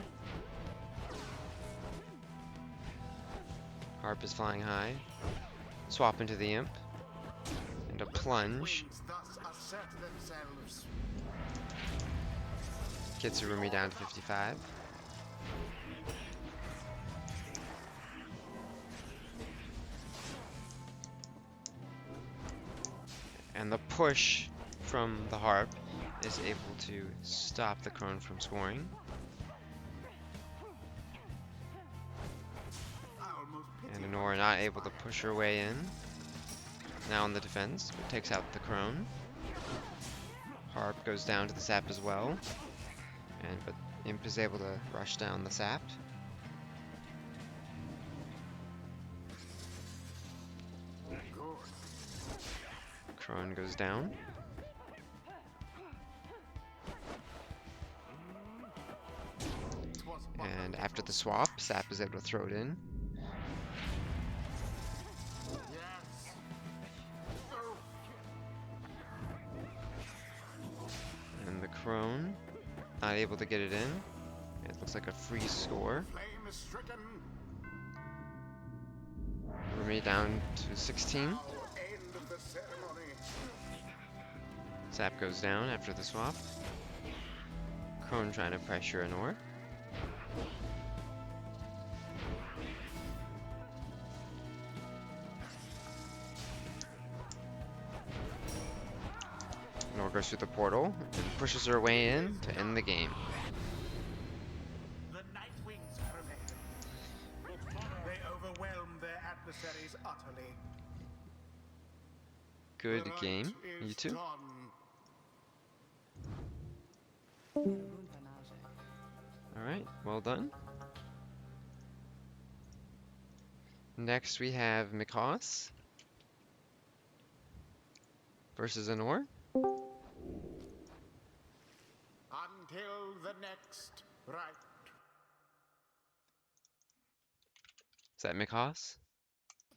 Harp is flying high. Swap into the imp. And a plunge. wings thus assert themselves. Gets Rumi down to 55. And the push from the harp is able to stop the crone from scoring. I almost pity And Anora not able to push her way in. Now on the defense, but takes out the crone. Harp goes down to the sap as well. But Imp is able to rush down the sap. good. Crone goes down. Twas but And a after the little- swap, Sap is able to throw it in. Yes. Oh, And the Crone, not able to get it in. It looks like a free score. flame is stricken. Rumi down to 16. Now end of the ceremony. Sap goes down after the swap. Crone trying to pressure Anor. Anor goes through the portal and pushes her way in to end the game. The Night Wings prevail. They overwhelm their adversaries utterly. Good The right game, is you two. done. Alright, well done. Next we have Mchoss versus Anor. Until the next right. that Mchoss?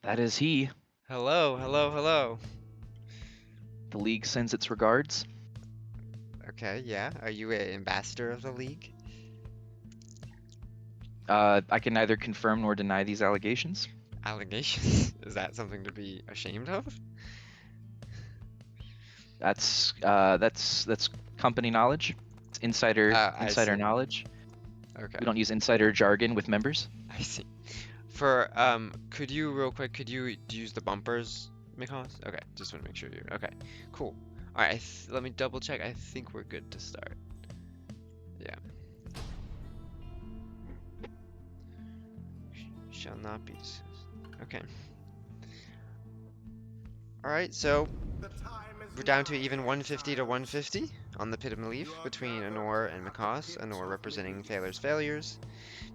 That is he. Hello, hello, hello. The League sends its regards. Okay, yeah. Are you an ambassador of the League? I can neither confirm nor deny these allegations. Allegations? Is that something to be ashamed of? That's company knowledge. It's insider I see. knowledge. Okay, We don't use insider jargon with members. I see. For could you real quick? Could you use the bumpers, Mchoss? Okay, just want to make sure you're okay. Cool. All right, let me double check. I think we're good to start. Yeah. Shall not be discussed. Okay. All right, so The time is we're down to now, even 150 to exiles. 150 on the Pit of Relief between Anor and Mchoss. Anor representing Thaler's failures,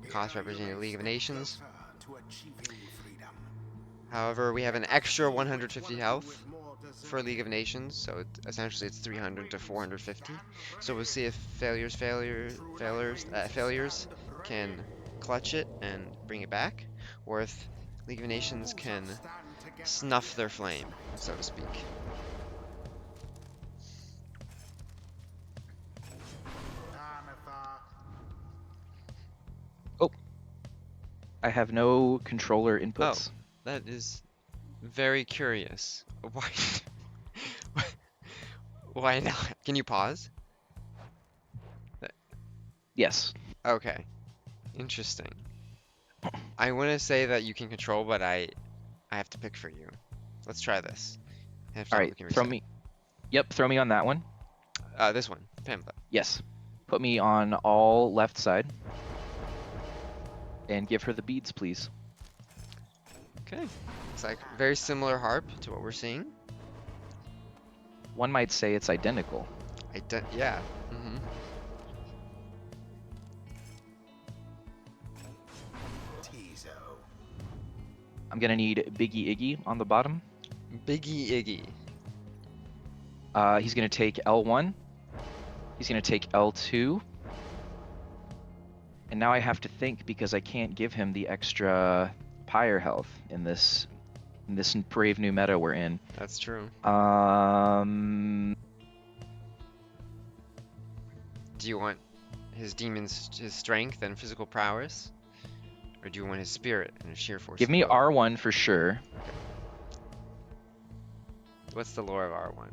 Mchoss representing the League of Nations. To achieving freedom. However, we have an extra 150 health for League of Nations, so essentially it's 300 to 450. So we'll see if failures can clutch it and bring it back, or if League of Nations can snuff their flame, so to speak. I have no controller inputs. That is very curious. Why? Why not? Can you pause? Yes. Okay. Interesting. I want to say that you can control, but I have to pick for you. Let's try this. All right. Throw me. Yep. Throw me on that one. This one. Pamphlet. Yes. Put me on all left side. And give her the beads, please. Okay. It's like very similar harp to what we're seeing. One might say it's identical. Yeah. Mm-hmm. I'm gonna need Biggie Iggy on the bottom. Biggie Iggy. He's gonna take L1. He's gonna take L2. And now I have to think because I can't give him the extra Pyre health in this brave new meta we're in. That's true. Do you want his demons, his strength and physical prowess? Or do you want his spirit and his sheer force? Give me R1 for sure. What's the lore of R1?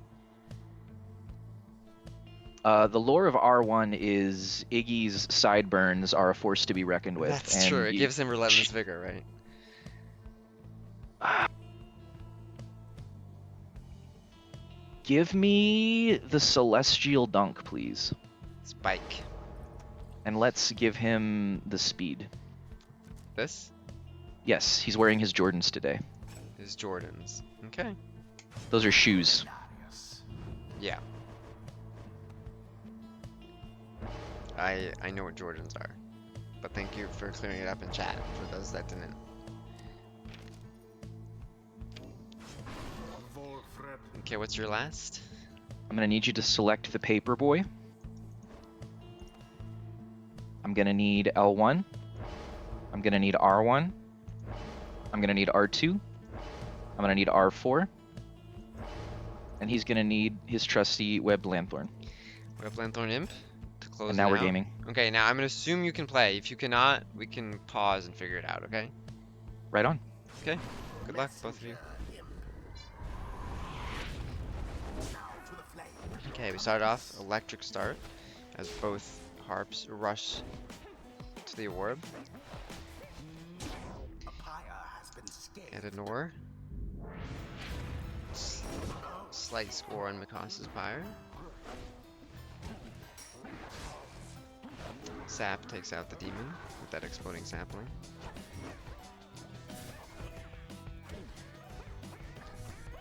The lore of R1 is Iggy's sideburns are a force to be reckoned with. That's true. It gives him relentless vigor, right? Give me the Celestial Dunk, please. Spike. And let's give him the speed. This? Yes, he's wearing his Jordans today. His Jordans. Okay. Those are shoes. Yeah. I know what Jordans are. But thank you for clearing it up in chat for those that didn't. Okay, what's your last? I'm gonna need you to select the paper boy. I'm gonna need L1. I'm gonna need R1. I'm gonna need R2. I'm gonna need R4. And he's gonna need his trusty Webbed Lanthorn. Webbed Lanthorn Imp to close. And now it we're out. gaming. Okay, now I'm gonna assume you can play. If you cannot, we can pause and figure it out, okay? Right on. Okay. Good luck, both of you. Okay, we started off electric start as both harps rush to the orb. And Anor. Slight score on Mchoss's Pyre. Sap takes out the demon with that exploding sapling.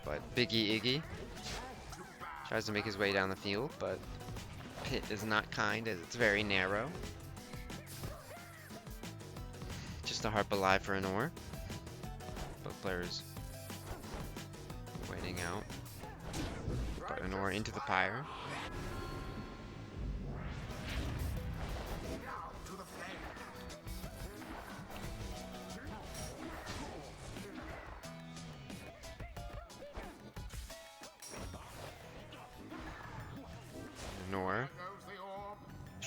But Biggie Iggy tries to make his way down the field, but pit is not kind as it's very narrow. Just a harp alive for Anor. Both players waiting out. But Anor into the pyre.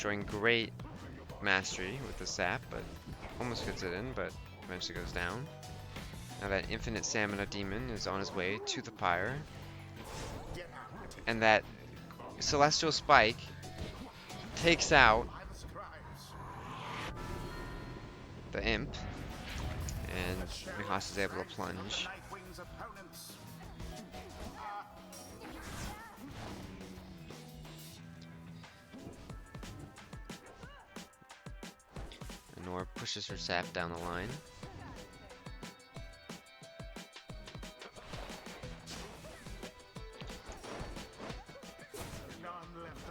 showing great mastery with the sap, but almost gets it in, but eventually goes down. Now that infinite stamina demon is on his way to the pyre, and that celestial spike takes out the imp, and Mchoss is able to plunge. And Nora pushes her sap down the line.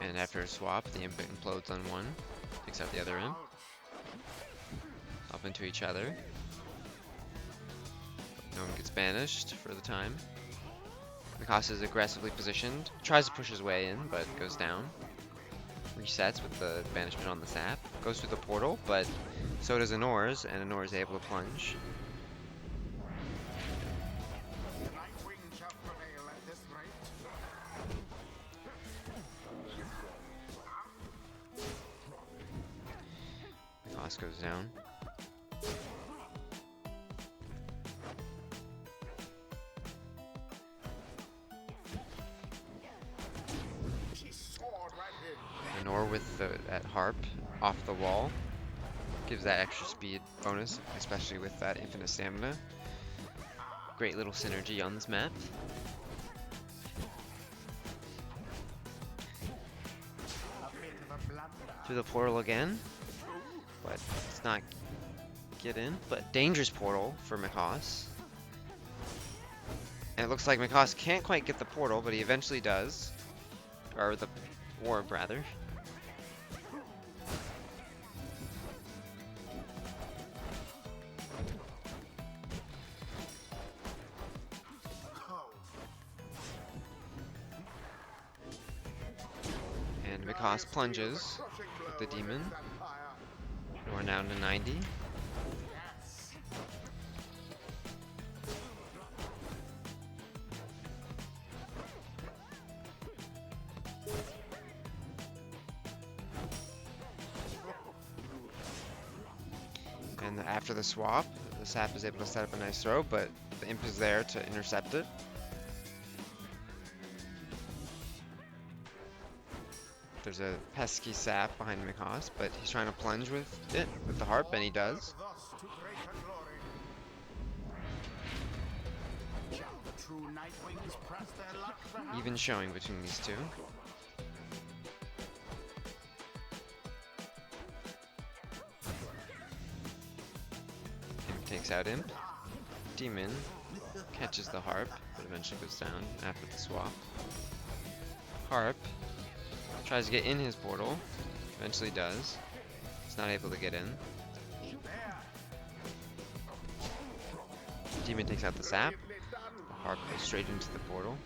And after a swap, the imp implodes on one, takes out the other imp. Up into each other. No one gets banished for the time. Mchoss is aggressively positioned, tries to push his way in, but goes down. Resets with the banishment on the sap. Goes through the portal, but so does Anor's, and Anor is able to plunge. Mchoss goes down. Anor with that harp off the wall gives that extra speed bonus, especially with that infinite stamina. Great little synergy on this map. Through the portal again, but it's not get in. But dangerous portal for Mchoss. And it looks like Mchoss can't quite get the portal, but he eventually does. Or the orb, rather. And Mchoss plunges with the demon. We're down to 90. And after the swap, the sap is able to set up a nice throw, but the imp is there to intercept it. There's a pesky sap behind Mchoss, but he's trying to plunge with it, with the harp, and he does. Even showing between these two. Imp takes out Imp. Demon catches the harp, but eventually goes down after the swap. Harp tries to get in his portal, eventually does. He's not able to get in. Demon takes out the sap. The harp goes straight into the portal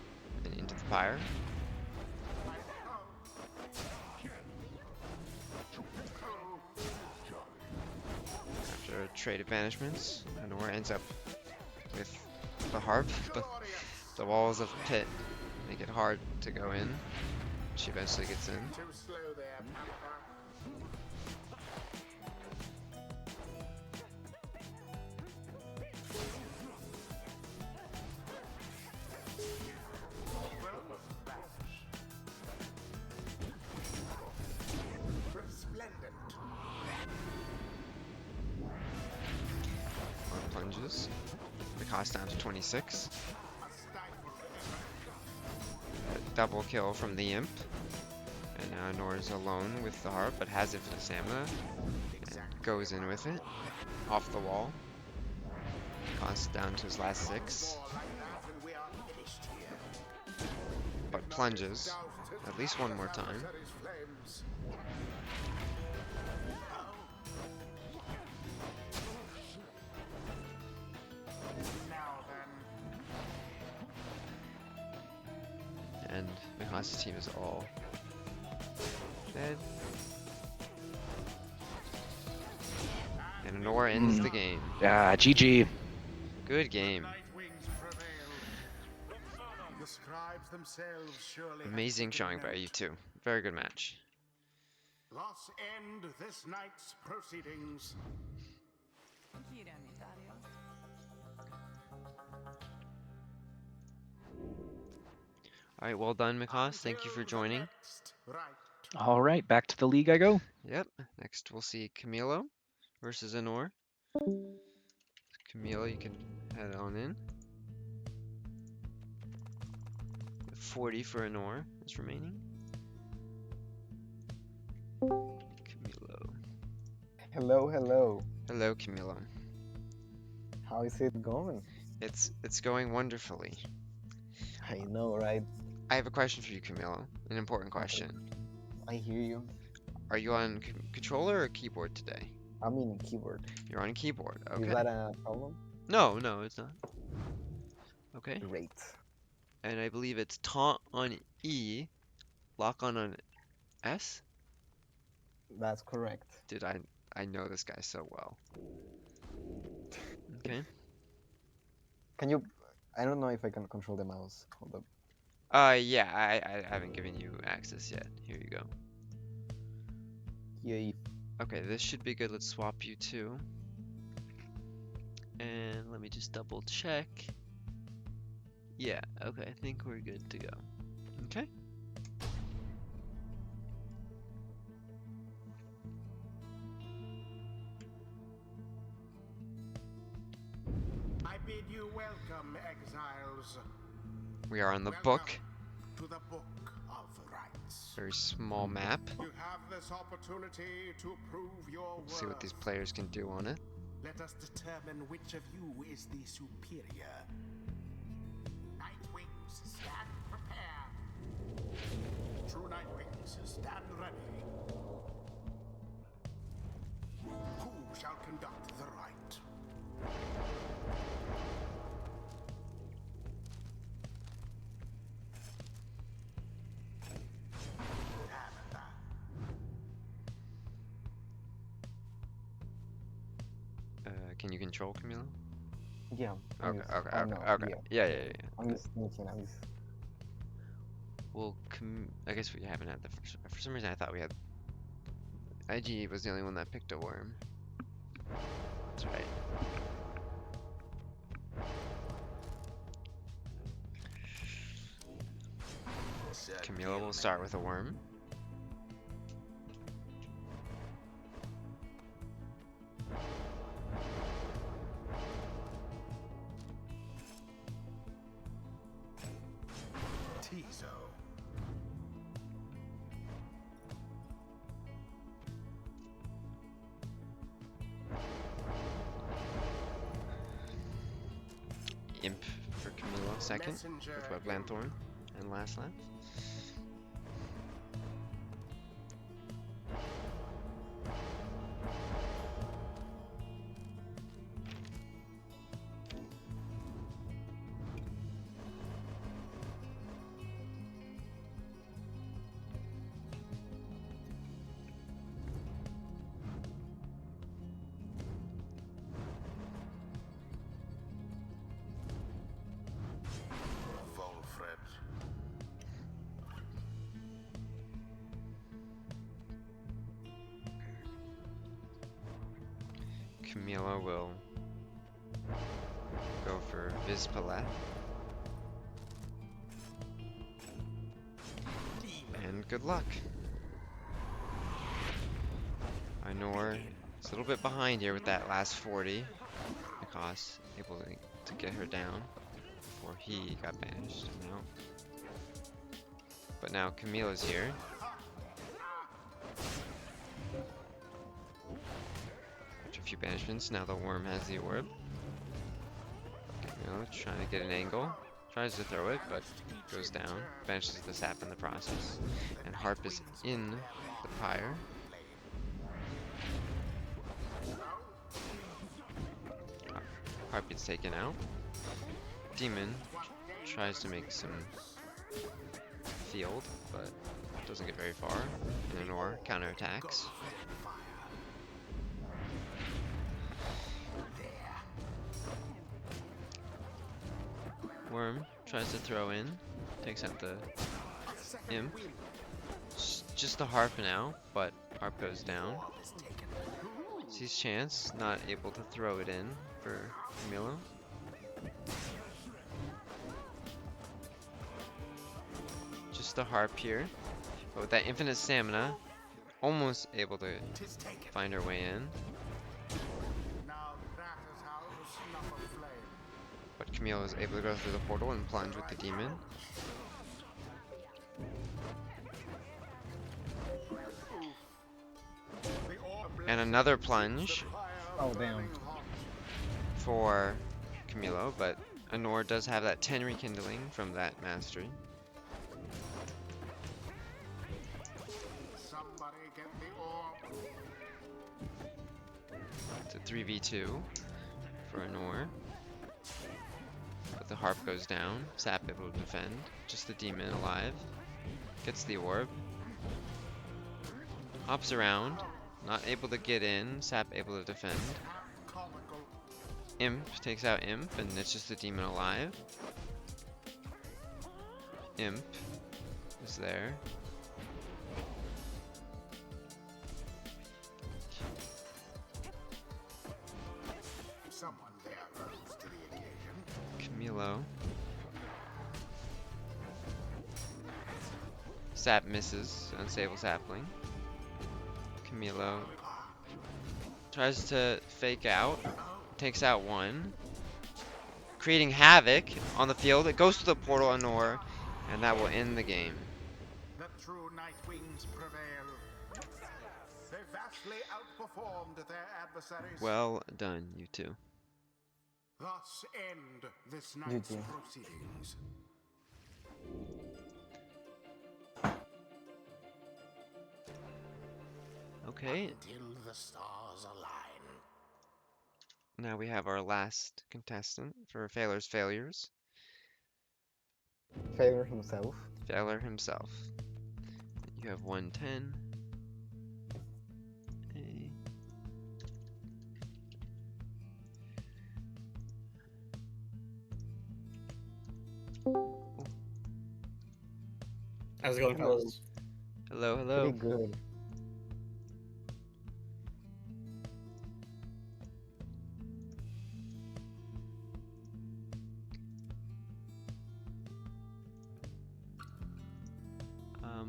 and into the pyre. After a trade of banishments, Anor ends up with the harp, but the walls of Pit make it hard to go in. She eventually gets in. Too slow there, Panther. Resplendent. More plunges. The cost down to 26. A double kill from the imp. And now Anor's alone with the harp, but has infinite stamina. And goes in with it. Off the wall. Cost down to his last 6. But plunges. At least one more time. And Mchoss' team is all dead. And Anor ends the game. Ah, GG. Good game. The scribes themselves surely have Amazing taken showing by note. you two. Very good match. Thus end this night's proceedings. Alright, well done, Mchoss. Thank you for Until the joining. next right. All right, back to the league I go. Yep. Next we'll see Camilo versus Anor. Camilo, you can head on in. 40 for Anor is remaining. Camilo. Hello, hello. Hello, Camilo. How is it going? It's going wonderfully. I know, right? I have a question for you, Camilo. An important question. I hear you. Are you on controller or keyboard today? I'm in keyboard. You're on keyboard. Is Okay. that a problem? No, it's not. Okay. Great. And I believe it's taunt on E, lock on S? That's correct. Dude, I know this guy so well. Okay. Can you... I don't know if I can control the mouse. Hold up. Yeah, I haven't given you access yet. Here you go. Yay. Okay, this should be good. Let's swap you two. And let me just double check. Yeah, okay, I think we're good to go. Okay. I bid you welcome, exiles. We are on the Welcome book. to the Book of Rights. Very small map. You have this opportunity to prove your worth. See what these players can do on it. Let us determine which of you is the superior. Nightwings, stand prepared. True Nightwings, stand ready. Who shall conduct the rite? Can you control Camilo? Yeah. Okay, okay, no, okay. Yeah. Yeah. I'm just thinking, I'm just... Well, I guess we haven't had the first. For some reason, I thought we had. IG was the only one that picked a worm. That's right. Camilo will start with a worm. Tizo. Imp for Camilo second Messenger with Webland Thorn and Last Laugh. Volfred. Camilo will go for Vizpalat. And good luck. Anor is a little bit behind here with that last 40. Mchoss able to get her down before he got banished. No. But now Camilo's here. After a few banishments, now the worm has the orb. Camilo trying to get an angle. Tries to throw it, but goes down. Banishes the sap in the process. And Harp is in the Pyre. Harp gets taken out. Demon tries to make some field, but doesn't get very far. And Anor counterattacks. Worm tries to throw in, takes out the Imp. Just the Harp now, but Harp goes down. Sees chance, not able to throw it in for Camilo. Just the harp here. But with that infinite stamina, almost able to find her way in. Now that is how snuff a flame. But Camilo is able to go through the portal and plunge with the demon. And another plunge Oh damn. for Camilo, but Anor does have that 10 rekindling from that mastery. Somebody get the orb. It's a 3v2 for Anor. But the harp goes down. Sap able to defend. Just the demon alive. Gets the orb. Hops around. Not able to get in. Sap able to defend. Comical. Imp takes out Imp, and it's just the demon alive. Imp is there. Someone there rose to the occasion. Camilo. Sap misses. Unstable sapling. Camilo tries to fake out. Takes out one. Creating havoc on the field. It goes to the portal Anor, and that will end the game. The true Night Wings prevail. They vastly outperformed their adversaries. Well done, you two. Thus end this night's GG. proceedings. Okay, Until the stars align. now we have our last contestant for Failur's Failures. Failure himself. Failure himself. You have 110. A. How's it going, Hello. fellas? Hello, hello. Pretty good.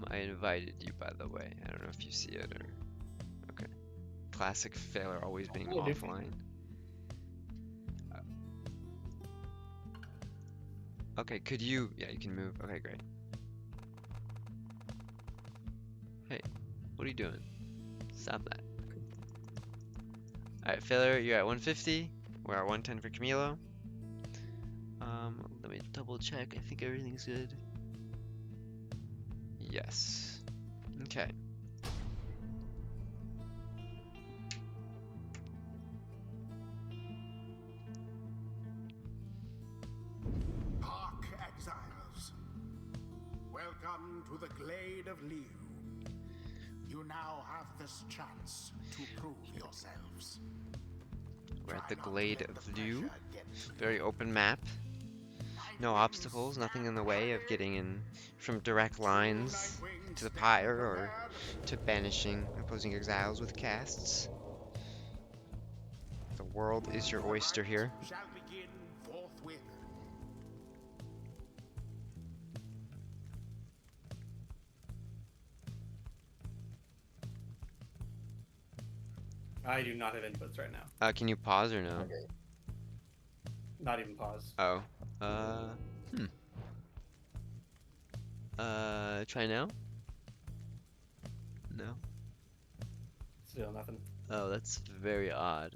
I invited you, by the way. I don't know if you see it or... Okay. Classic Failure always being Oh, dude. offline. Okay, could you... Yeah, you can move. Okay, great. Hey, what are you doing? Stop that. Alright, Failure, you're at 150. We're at 110 for Camilo. Let me double check. I think everything's good. Yes. Okay. Hark, exiles. Welcome to the Glade of Liu. You now have this chance to prove yourselves. We're at Try the not to Glade let of the Liu. pressure get to you. Very open map. No obstacles, nothing in the way of getting in from direct lines to the Pyre or to banishing opposing exiles with casts. The world is your oyster here. Shall begin forthwith. I do not have inputs right now. Can you pause or no? Okay. Not even pause. Oh. Try now? No. Still nothing. Oh, that's very odd.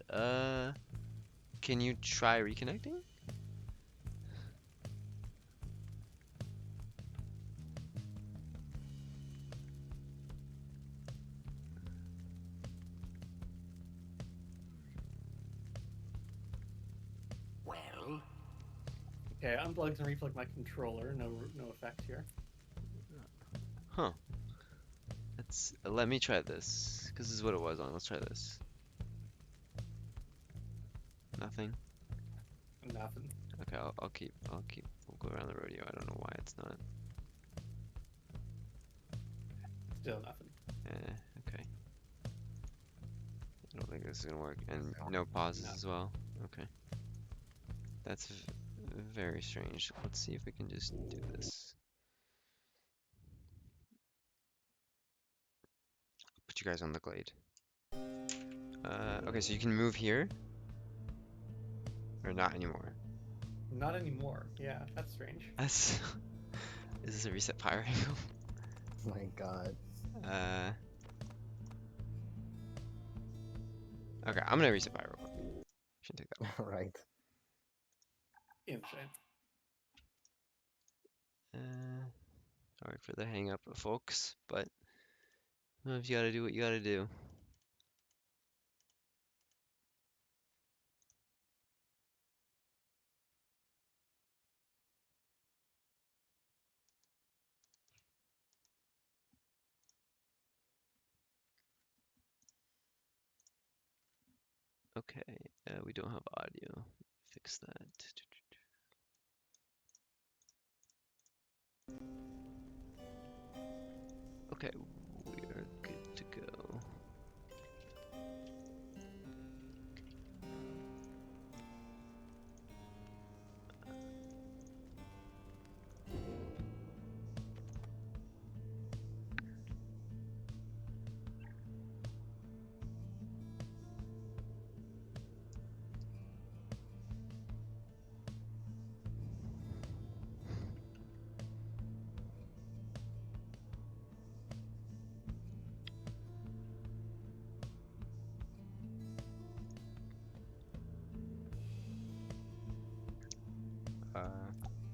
Can you try reconnecting? Well, Okay, unplugged and replugged my controller. No effect here. Huh. Let's let me try this, because this is what it was on. Let's try this. Nothing. Nothing. Okay, I'll keep. We'll go around the rodeo. I don't know why it's not. Still nothing. Okay. I don't think this is gonna work. And no pauses No. as well. Okay. That's very strange. Let's see if we can just do this. Put you guys on the glade. Okay, so you can move here? Or not anymore? Not anymore. Yeah, that's strange. That's... Is this a reset pyre angle? My god. Okay, I'm gonna reset pyre real quick. Shouldn't take that long. Right. Insane. Sorry for the hang up, folks, but if you gotta do what you gotta do. Okay, we don't have audio. Fix that. Okay, we are good to go.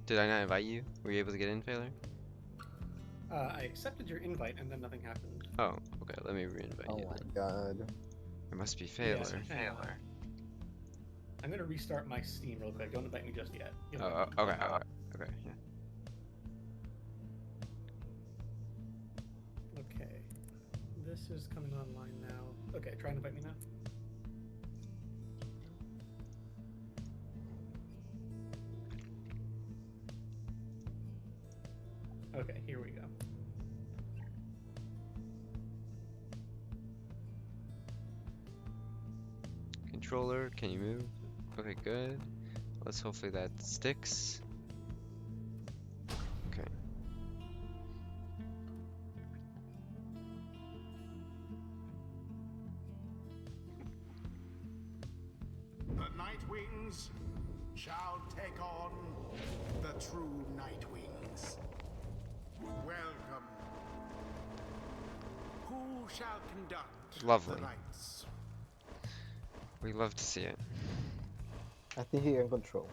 Did I not invite you? Were you able to get in, Failure? I accepted your invite and then nothing happened. Oh, okay, let me re-invite Oh you my then. god. It must be Yeah, Failure. hang on. I'm gonna restart my Steam real quick. Don't invite me just yet. Give me a Oh, moment. okay, yeah. Okay. This is coming online now. Okay, try and invite me now. Okay, here we go. Controller, can you move? Okay, good. Let's hopefully that sticks. Okay. The Night Wings shall take on the true Night Wings. Welcome. Who shall conduct Lovely. the rites? We love to see it. I think he can control.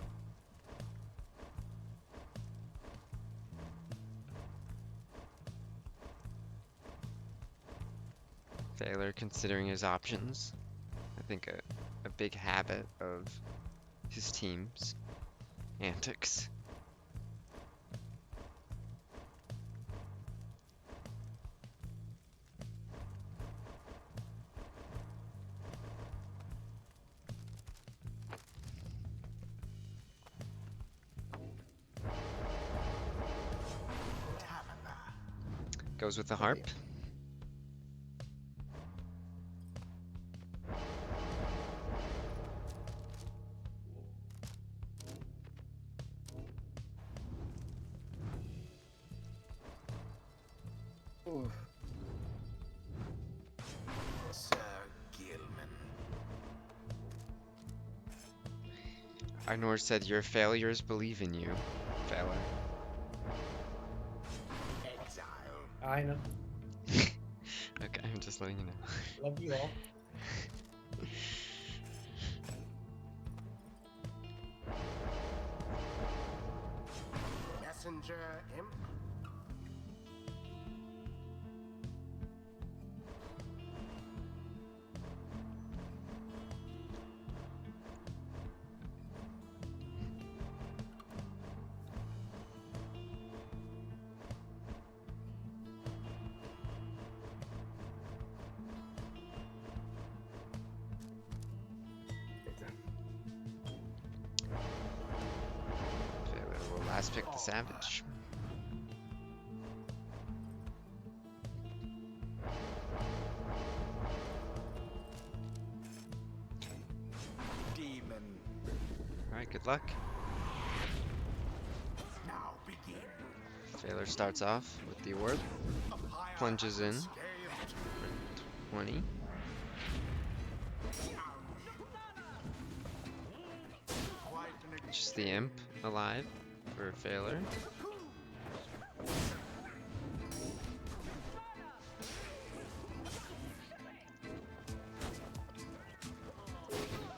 Failure considering his options. I think a big habit of his team's antics. Goes with the harp. Oof. Sir Gilman. Arnor said your failures believe in you. Failure. Exile. I know. Okay, I'm just letting you know. Love you all. Messenger Imp. Failure will last pick the savage. Good luck. Now begin. Phaler starts off with the orb, The pyre plunges in unscathed. for 20. Quite an Just the imp alive for Phaler.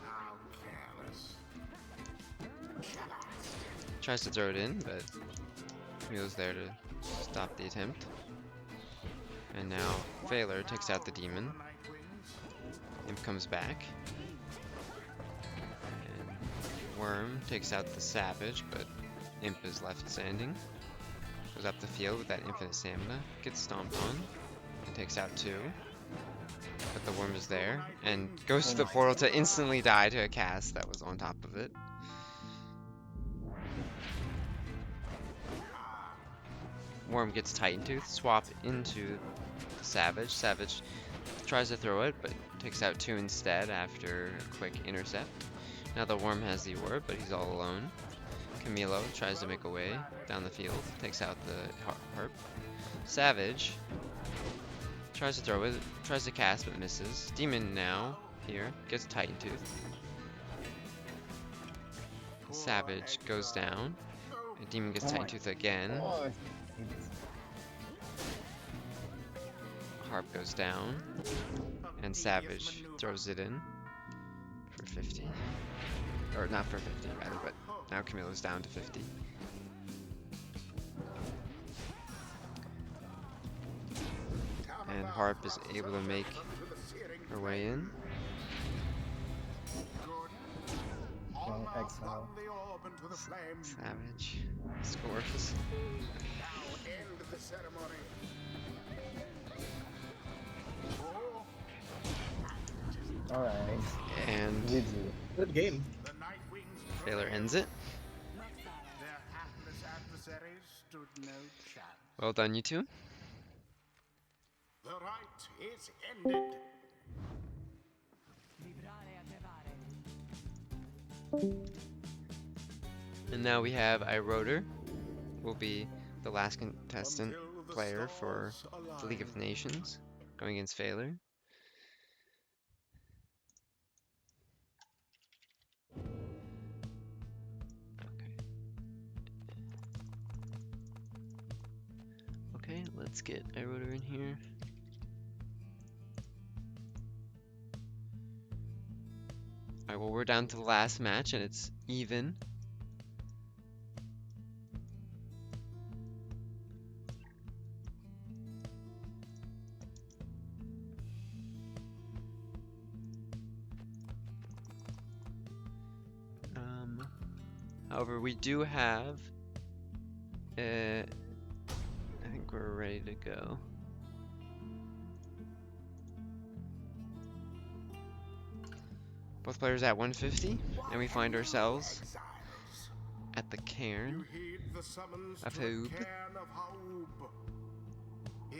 How careless. Tries to throw it in, but Camille's there to stop the attempt. And now Phaler takes out the demon. Night wings. Imp comes back. And Worm takes out the Savage, but Imp is left standing. Goes up the field with that infinite stamina. Gets stomped on. And takes out 2. But the Worm is there. And goes to the portal to instantly die to a cast that was on top of it. Worm gets Titan Tooth, swap into the Savage. Savage tries to throw it, but takes out 2 instead after a quick intercept. Now the Worm has the orb, but he's all alone. Camilo tries to make a way down the field, takes out the harp. Savage tries to throw it, tries to cast, but misses. Demon now, here, gets Titan Tooth. Savage goes down. And Demon gets Titan Tooth again. Oh, I hate this. Harp goes down, and Savage throws it in for 50. Or not for 50, rather, but now Camilo's down to 50. And Harp is able to make her way in. Okay, exile. The orb into the flame. Savage scores. Now end the ceremony. Alright. And GG. Good game. The night wings. Phaler ends it. Their hapless adversaries stood no chance. Well done, you two. The rite is ended. And now we have iRotor, will be the last contestant Until the player for stars the League of align. Nations, going against Phaler. Okay, let's get iRotor in here. Alright, well, we're down to the last match and it's even. However, we do have, I think we're ready to go. Both players at 150, and we find ourselves Exiles. at the You cairn heed the summons of to Haub. cairn of Haub. Here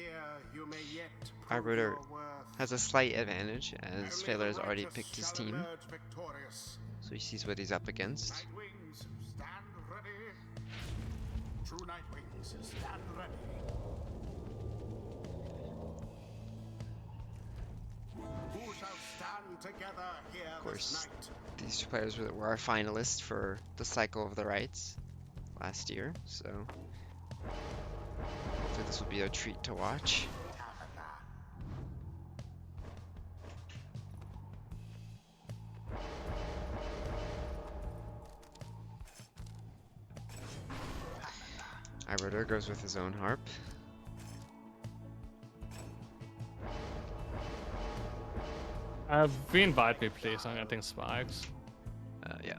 you may yet Our prove rotor your worth. has a slight advantage, as Only Phaler the has already righteous picked his shall team, emerge victorious. so he sees what he's up against. Night wings, stand ready. True night wings, stand ready. Who shall stand together here Of course, this night? these two players were our finalists for the Cycle of the Rites last year, so hopefully this will be a treat to watch. iRotor goes with his own harp. Re-invite me, please. I'm getting spikes. Yeah.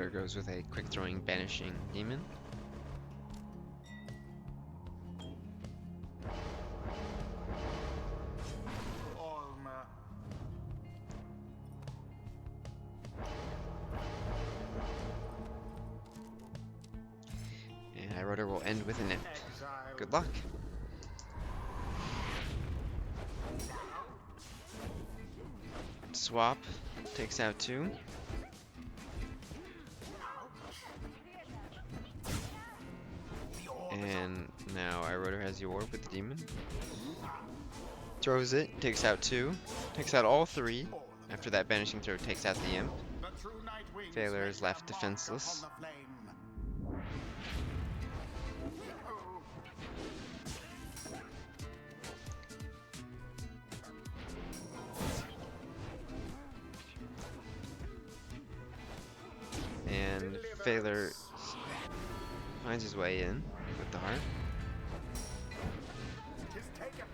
Iroder goes with a quick throwing banishing demon. Alma. And Iroder will end with an imp. Exile. Good luck. Swap takes out 2. And now Iroder has the orb with the demon. Throws it, takes out 2, takes out all 3. After that banishing throw, takes out the imp. The true night wings Phaler make is left their mark defenseless. upon the flame. And Phaler finds his way in with the heart. Tis taken.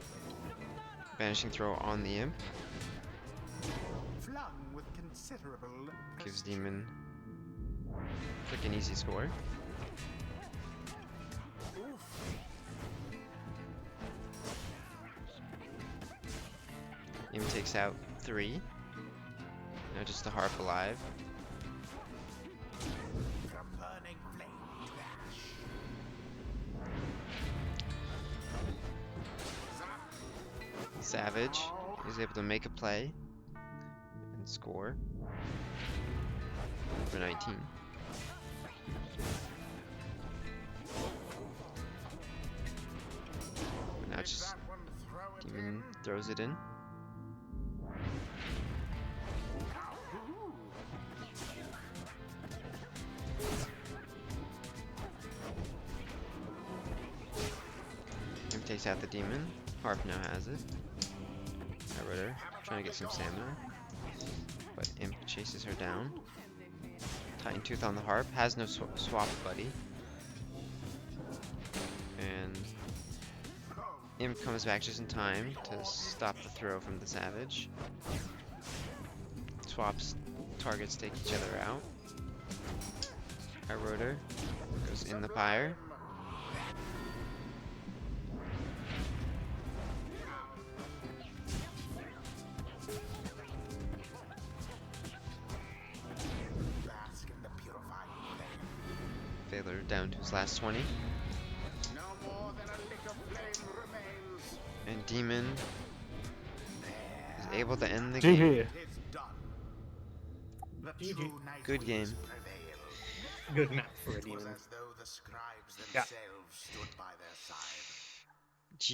Banishing throw on the imp. Flung with considerable Gives precision. demon quick and easy score. Imp takes out 3. Now just the harp alive. From burning flame to ash. Savage is able to make a play and score for 19. Now Take just that one, throw it demon in. throws it in. Imp takes out the demon. Harp now has it. Iroder trying to get some stamina, but Imp chases her down. Titan Tooth on the harp, has no swap buddy. And Imp comes back just in time to stop the throw from the Savage. Swaps targets take each other out. Iroder goes in the pyre. Bask in the purified flame. Phaler down to his last 20. No more than a lick of flame remains. And Demon is able to end the GG. game. It is done. The GG. true night Good wings game. prevail. Good map for a It was demon. as though the scribes Yeah. themselves stood by their side.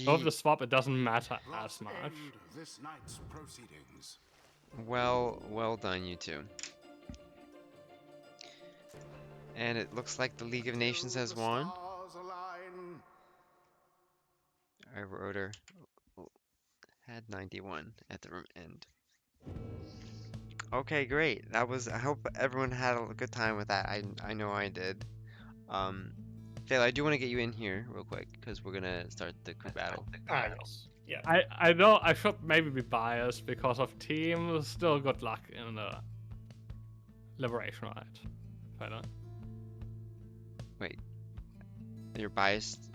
Of the swap, it doesn't matter Brought as much. end this night's proceedings. Well done, you two. And it looks like the League of Nations has The won. stars align. Iroder had 91 at the end. Okay, great. That was. I hope everyone had a good time with that. I know I did. Phil, I do want to get you in here real quick because we're gonna start the crew battle. Yes. Yeah. I know I should maybe be biased because of team. Still good luck in the liberation ride. Phaler. Wait, you're biased.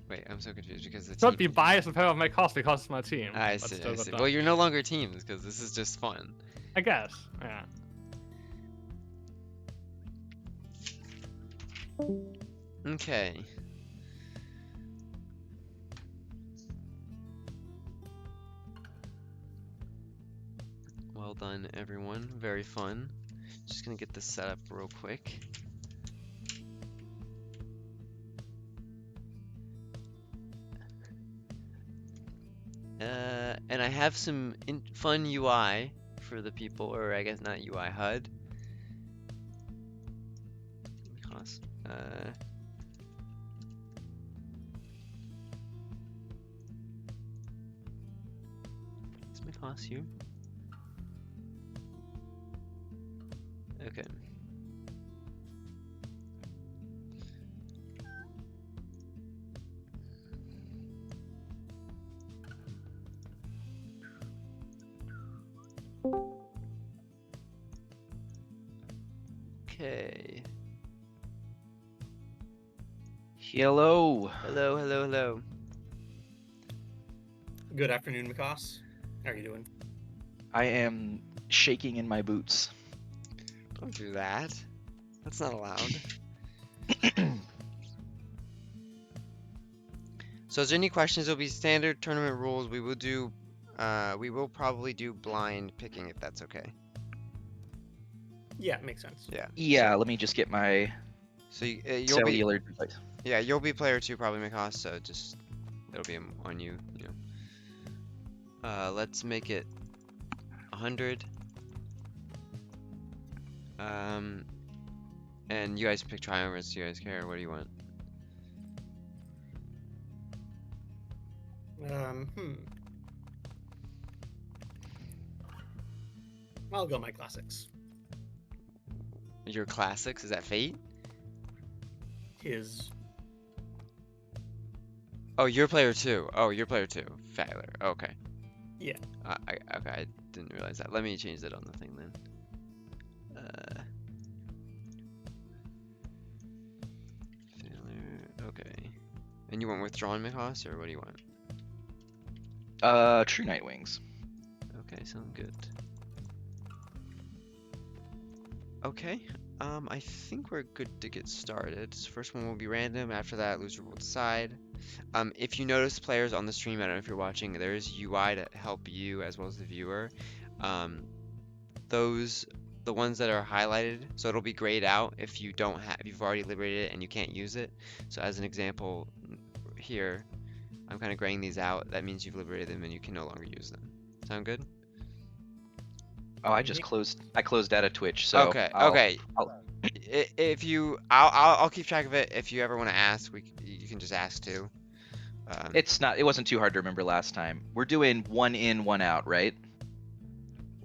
Wait, I'm so confused because the Should team. be biased in favor of Mchoss because it's my team. I but see. still I good see. luck. Well, you're no longer teams because this is just fun. I guess. Yeah. Okay. Well done, everyone. Very fun. Just gonna get this set up real quick. And I have some fun UI for the people, or I guess not UI, HUD. Mchoss. Is Mchoss here? Okay. Okay. Hello. Hello, hello, hello. Good afternoon, Mchoss. How are you doing? I am shaking in my boots. Don't do that. That's not allowed. So is there any questions? It'll be standard tournament rules. We will probably do blind picking if that's okay. Yeah, makes sense. Yeah. Yeah, let me just get my So you'll be, cellular device. yeah, you'll be player 2 probably, Mchoss, so just, it'll be on you, you know. Let's make it 100. And you guys pick triumvirs, do you guys care? What do you want? I'll go my classics. Your classics, is that Fate? His. Oh, you're player 2. Oh, you're player 2. Fowler. Okay. Yeah. Okay, I didn't realize that. Let me change that on the thing then. Failure. Okay. And you want withdrawn Mchoss, or what do you want? True Night Wings. Okay, sounds good. Okay, I think we're good to get started. So first one will be random. After that, loser will decide. If you notice players on the stream, I don't know if you're watching, there is UI to help you as well as the viewer. The ones that are highlighted, so it'll be grayed out if you don't have, if you've already liberated it and you can't use it. So as an example, here, I'm kind of graying these out. That means you've liberated them and you can no longer use them. Sound good? Oh, I closed out of Twitch, so Okay, I'll, okay. If you, I'll keep track of it. If you ever want to ask, you can just ask too. It wasn't too hard to remember last time. We're doing 1 in, 1 out, right?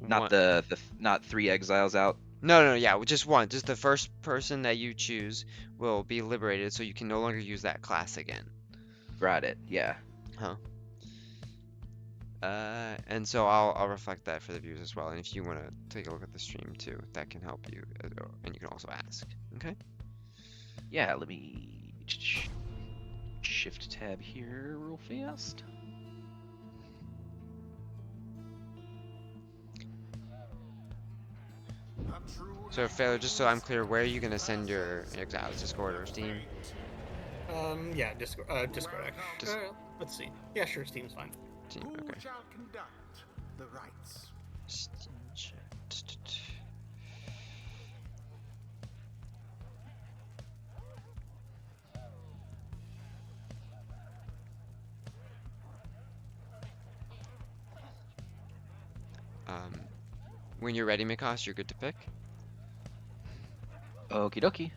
Not not 3 exiles out. No, yeah, just one. Just the first person that you choose will be liberated, so you can no longer use that class again. Got it. Yeah. Huh. And so I'll reflect that for the viewers as well. And if you want to take a look at the stream too, that can help you, and you can also ask. Okay. Yeah. Let me shift tab here real fast. So Failure, just so I'm clear, where are you gonna send your exiles? Discord or Steam? Yeah, Discord. Discord. Actually. Let's see. Yeah, sure. Steam's fine. Steam. Okay. Who shall conduct the rites? Steam chat. When you're ready, Mchoss, you're good to pick. Okie dokie.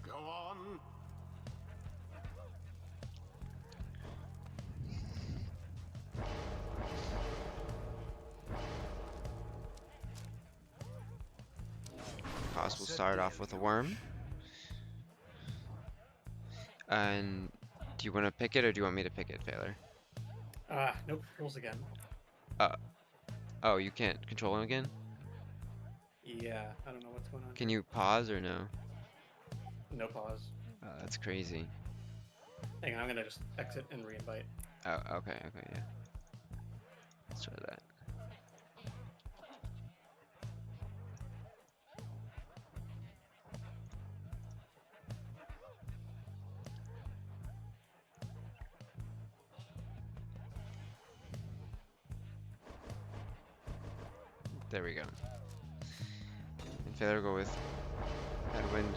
Go on. Mchoss will start off with a worm. And do you want to pick it or do you want me to pick it, Failure? Nope. Rules again. Oh, you can't control him again? Yeah, I don't know what's going on. Can you pause or no? No pause. That's crazy. Hang on, I'm gonna just exit and re-invite. Oh, okay, yeah. Let's try that. There we go. And Failure go with Headwind.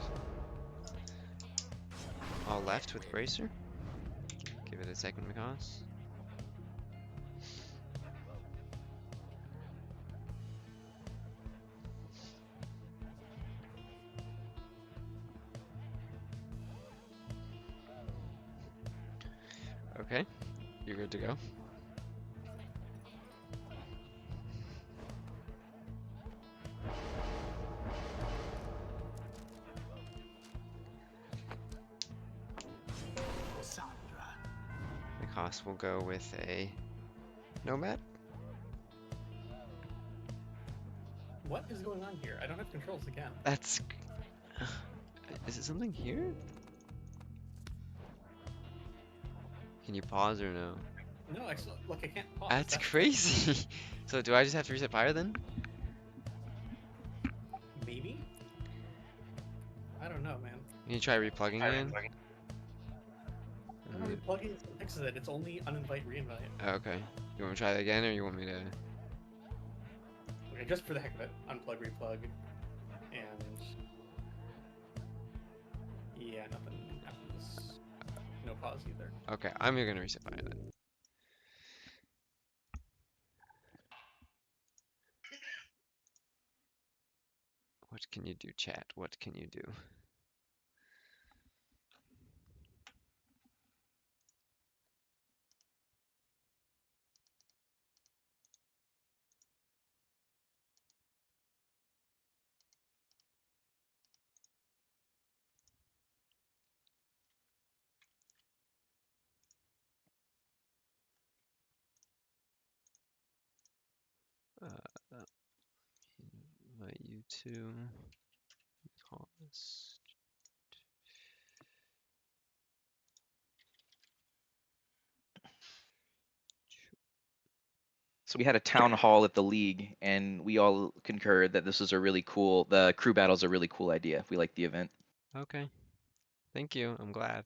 All left with Bracer. Give it a second, Mchoss. Okay, you're good to go. Mchoss will go with a nomad. What is going on here? I don't have controls again. That's. Is it something here? Can you pause or no? No, actually, look, I can't pause. That's crazy. So do I just have to reset Pyre then? Maybe? I don't know, man. Can you try replugging again? Plugging fixes it. It's only uninvite, reinvite. Okay. You want me to try that again, or you want me to? Okay, just for the heck of it, unplug, replug, and yeah, nothing happens. No pause either. Okay, I'm gonna reset Pyre then. What can you do, chat? What can you do? Invite you to Mchoss. So we had a town hall at the league, and we all concurred that this is a really cool. The crew battle's a really cool idea. We like the event. Okay. Thank you. I'm glad.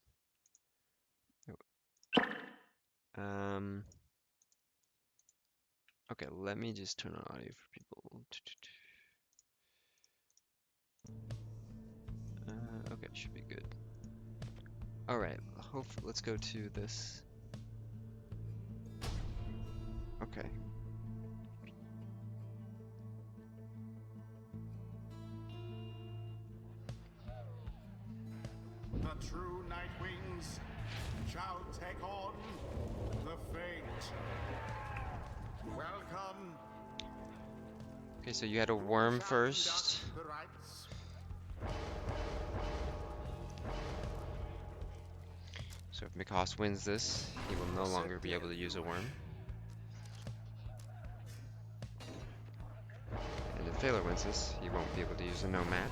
Okay, let me just turn on audio for people. Okay, should be good. All right, hopefully, let's go to this. Okay. The true Nightwings shall take on the fate. Welcome. Okay, so you had a worm first. The rites. So if Mchoss wins this, he will no longer be able to use a worm. And if Phaler wins this, he won't be able to use a nomad.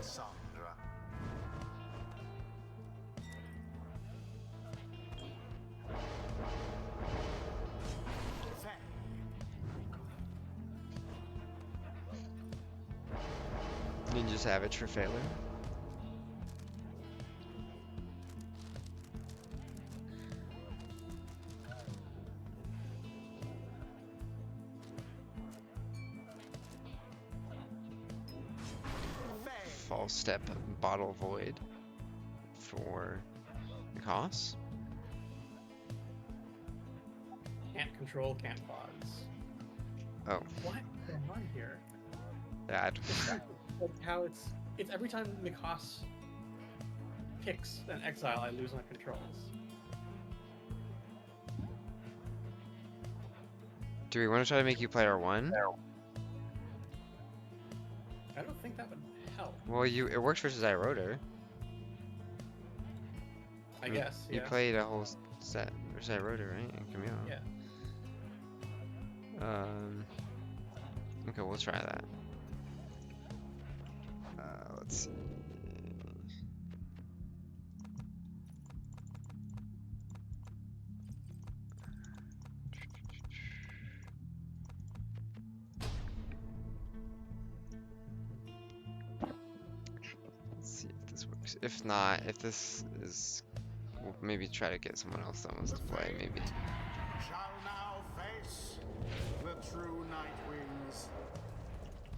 Sandra. Ninja Savage for Phaler. False Step Bottle Void for Mchoss. Can't control, can't pause. Oh, What is going on here? bad. Like how it's every time Mchoss picks an exile, I lose my controls. Do we want to try to make you play R1? I don't think that would help. Well, it works versus Iroder. I mean, guess. You Yeah. played a whole set versus Iroder, right? And Camille. Yeah. Okay, we'll try that. Let's see. Let's see if this works. If not, if this is, we'll maybe try to get someone else that wants to play, maybe. Shall now face the true Nightwings.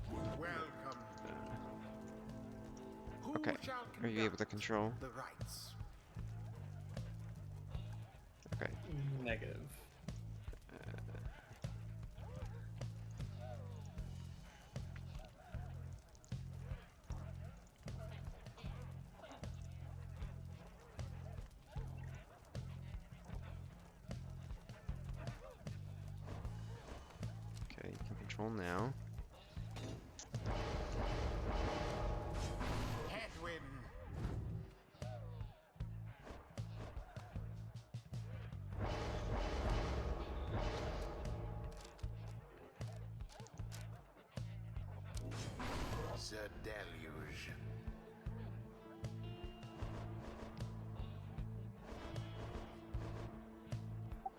Welcome. Who Okay, shall are you able to conduct control? the rites? Okay. Negative. control now. Headwind. The deluge.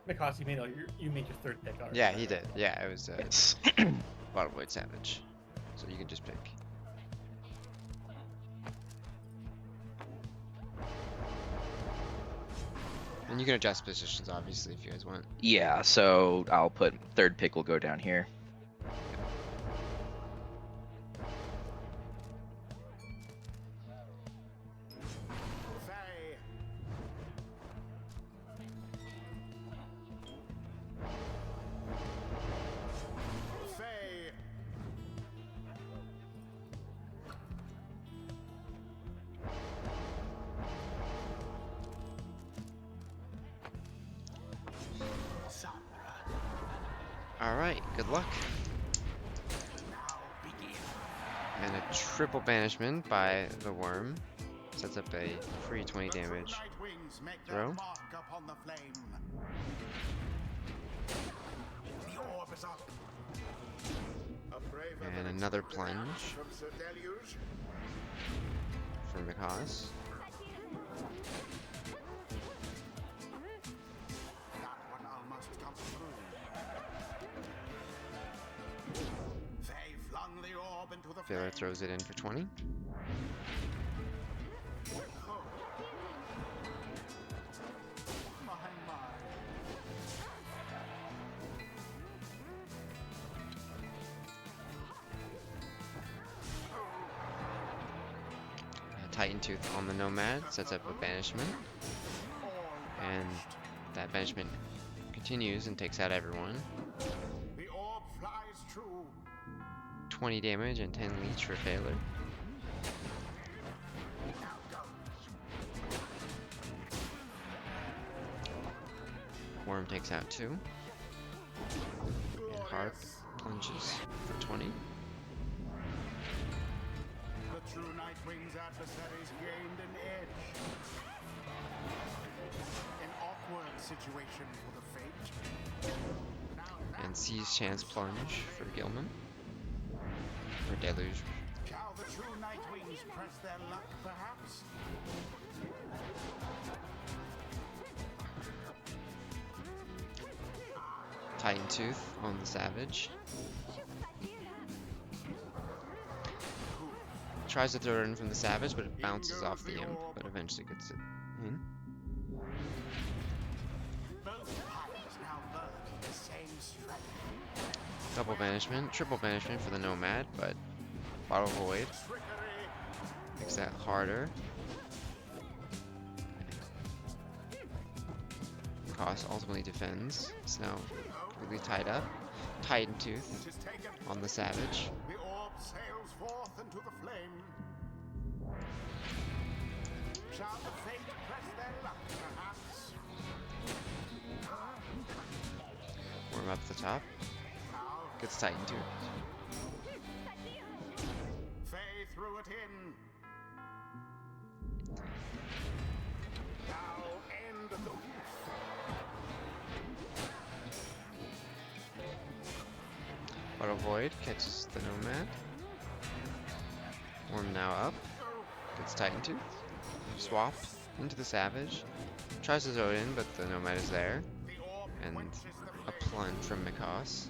Mchoss, you made your third pick already. Yeah, he did. Yeah, it was Yes. Bottle Void Savage. So you can just pick. And you can adjust positions, obviously, if you guys want. Yeah, so I'll put third pick will go down here. Faye. Faye. Alright, good luck. And a triple banishment by the worm. Sets up a free 20 damage throw. And another plunge from Mchoss. Pyer throws it in for 20. Titan Tooth on the Nomad sets up a banishment. And that banishment continues and takes out everyone. 20 damage and 10 leech for Failure. Worm takes out 2. And Harp plunges for 20. The true Nightwing's adversaries gained an edge. An awkward situation for the Fate. And sees chance plunge for Gilman. Or Deluge. Shall the true Nightwings press their luck, perhaps? Titan Tooth on the Savage. Tries to throw it in from the Savage, but it bounces off the Imp, but eventually gets it in. Double banishment, triple banishment for the Nomad, but Bottle Void makes that harder. Mchoss ultimately defends. It's now completely tied up. Titan Tooth on the Savage. The orb sails forth into the flame. Shall the Fate press their luck, perhaps? Worm up the top. Gets Titan Tooth. Faye threw it in. Now end the roof. Bottle Void catches the Nomad. Worm now up. Gets Titan Tooth. Swap into the Savage. Tries to throw it in, but the Nomad is there. And a plunge from Mchoss.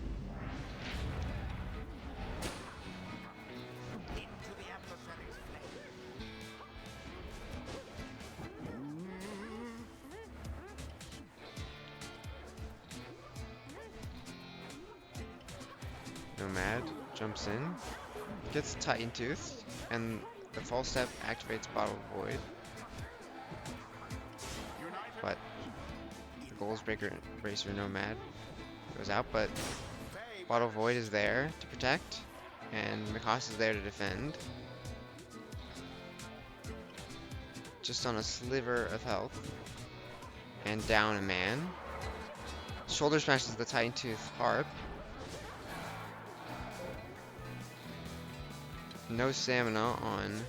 Nomad jumps in, gets Titan Tooth, and the false step activates Bottle Void. But the Goalsbreaker Racer Nomad goes out, but Bottle Void is there to protect, and Mchoss is there to defend. Just on a sliver of health, and down a man. Shoulder smashes the Titan Tooth Harp. no stamina on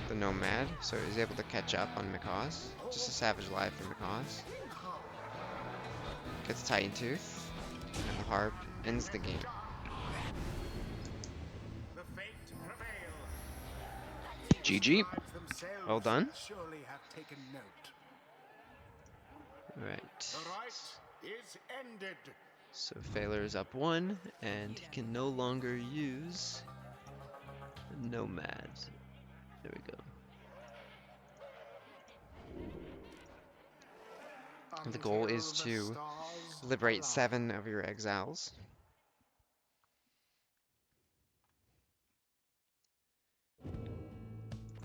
the Nomad, so he's able to catch up on Mchoss. Just a savage life for Mchoss. Gets Titan Tooth, and the Harp ends the game. The fate prevail. GG. Scribes themselves Well done. surely have taken note. Right. The right is ended. So Phaler is up 1, and he can no longer use Nomad. There we go. And the goal is Until the to stars liberate align. 7 of your exiles.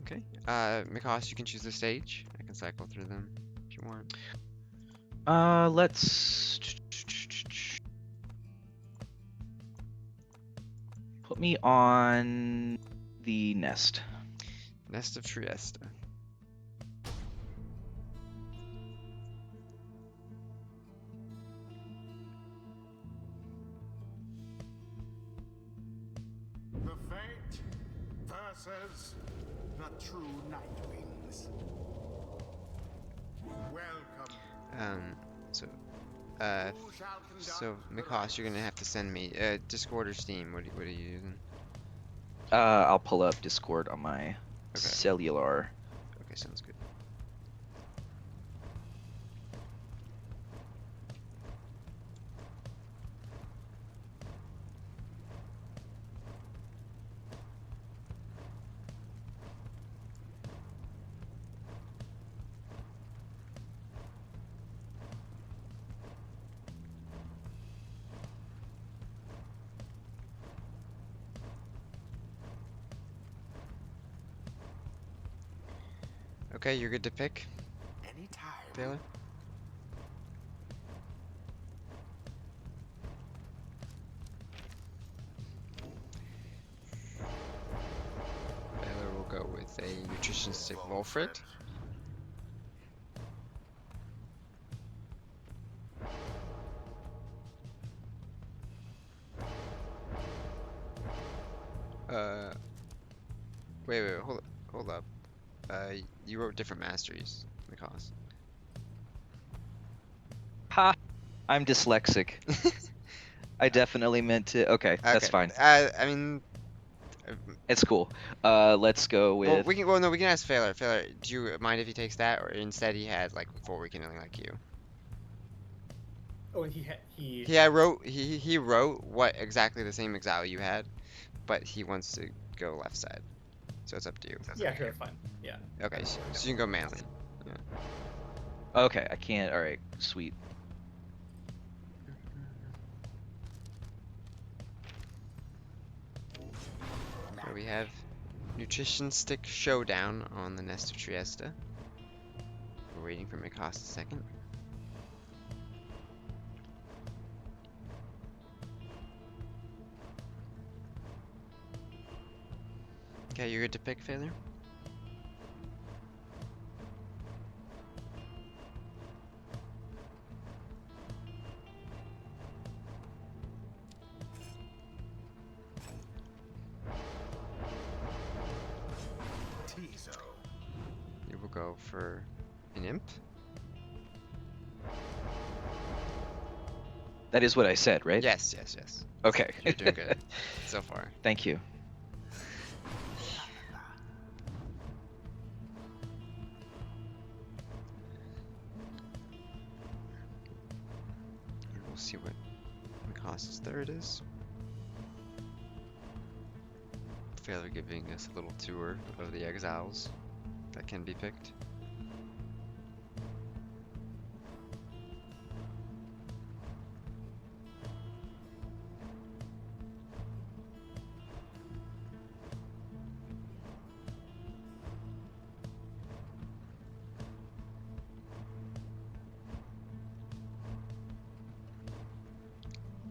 Okay. Mchoss, you can choose the stage. I can cycle through them if you want. Let's put me on the nest. Nest of Trieste. The fate versus the true Nightwings. Welcome. So, Who shall conduct so the Mchoss, you're gonna rites? have to send me Discord or Steam. What are you using? I'll pull up Discord on my Okay. cellular. Okay, sounds good. Okay, you're good to pick, Anytime. Taylor. Taylor will go with a nutrition stick Wolfrit. Wait, hold up. You wrote different masteries, Mchoss. Ha! I'm dyslexic. I definitely meant to. Okay, that's fine. I mean, It's cool. Let's go with. well, we can. Well, no, we can ask Phaler. Phaler, do you mind if he takes that, or instead he had like full rekindling like you? Oh, and he He wrote what exactly the same exile you had, but he wants to go left side, so it's up to you. Yeah, sure, fine. Yeah. Okay, so you can go manly. Okay, I can't. All right, sweet. So we have nutrition stick showdown on the Nest of Trieste. We're waiting for Mchoss a second. Okay, you're good to pick, Phaler? Tizo. You will go for an imp. That is what I said, right? Yes. Okay. You're doing good so far. Thank you. And we'll see what Mchoss's third is. Phaler giving us a little tour of the exiles that can be picked.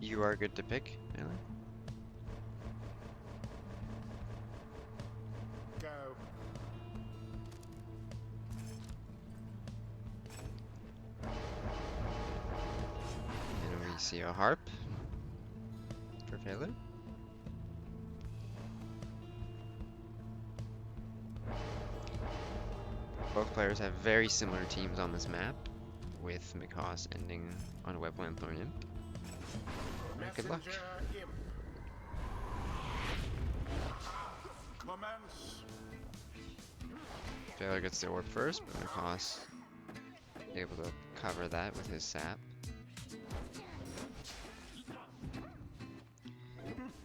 You are good to pick, Phaler? Go. And we see a harp for Phaler. Both players have very similar teams on this map, with Mchoss ending on a Webland Thorn Imp. Alright, good luck. Messenger Imp. Commence. Pyer gets the orb first, but Mchoss able to cover that with his sap.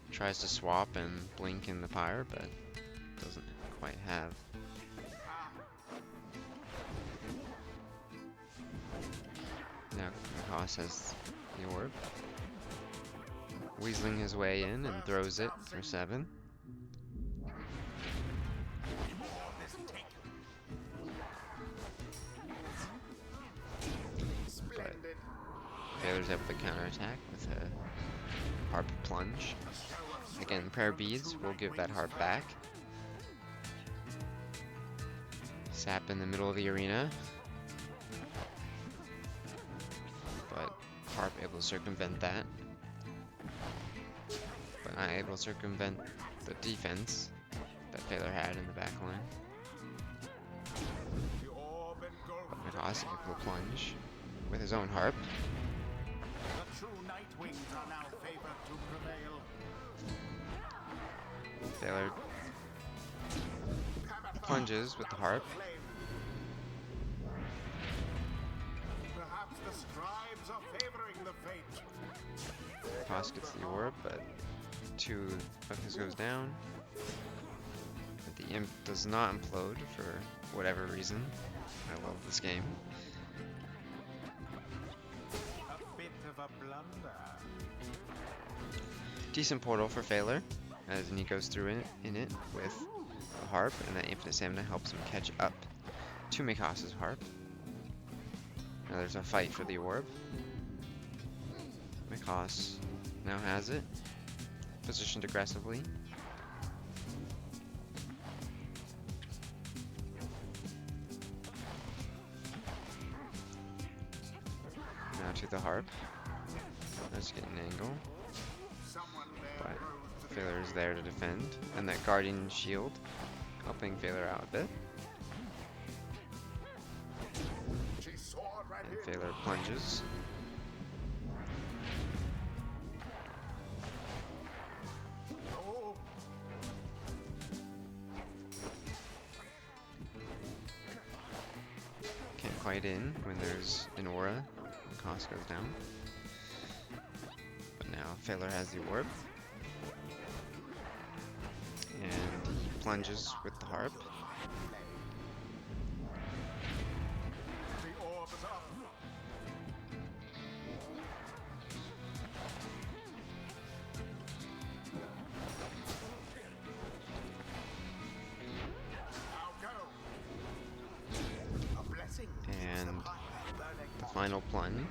Tries to swap and blink in the Pyre, but doesn't quite have. Now Mchoss has the orb. Weaseling his way in and throws it for 7. But Fyler's able to counterattack with a Harp Plunge. Again, prayer beads will give that harp back. Sap in the middle of the arena. But harp able to circumvent that. But not able to circumvent the defense that Fyler had in the back line. But Mchoss able to plunge with his own harp. The true night wings are now favored to prevail. Fyler plunges with the harp. Perhaps the scribes are favoring the fate. Mchoss gets the orb, but 2 of his goes down. But the imp does not implode for whatever reason. I love this game. A bit of a blunder. Decent portal for Fyler, as he goes through in it with the harp, and that infinite stamina helps him catch up to Mchoss's harp. Now there's a fight for the orb. Mchoss now has it, positioned aggressively. Now to the harp. Let's get an angle. But Fyler is there to defend, and that Guardian Shield helping Fyler out a bit. And Fyler plunges. Can't quite in when there's an aura. Cost goes down. But now Fyler has the orb. And he plunges with the harp. The orb is up. Now go. A blessing. And the final plunge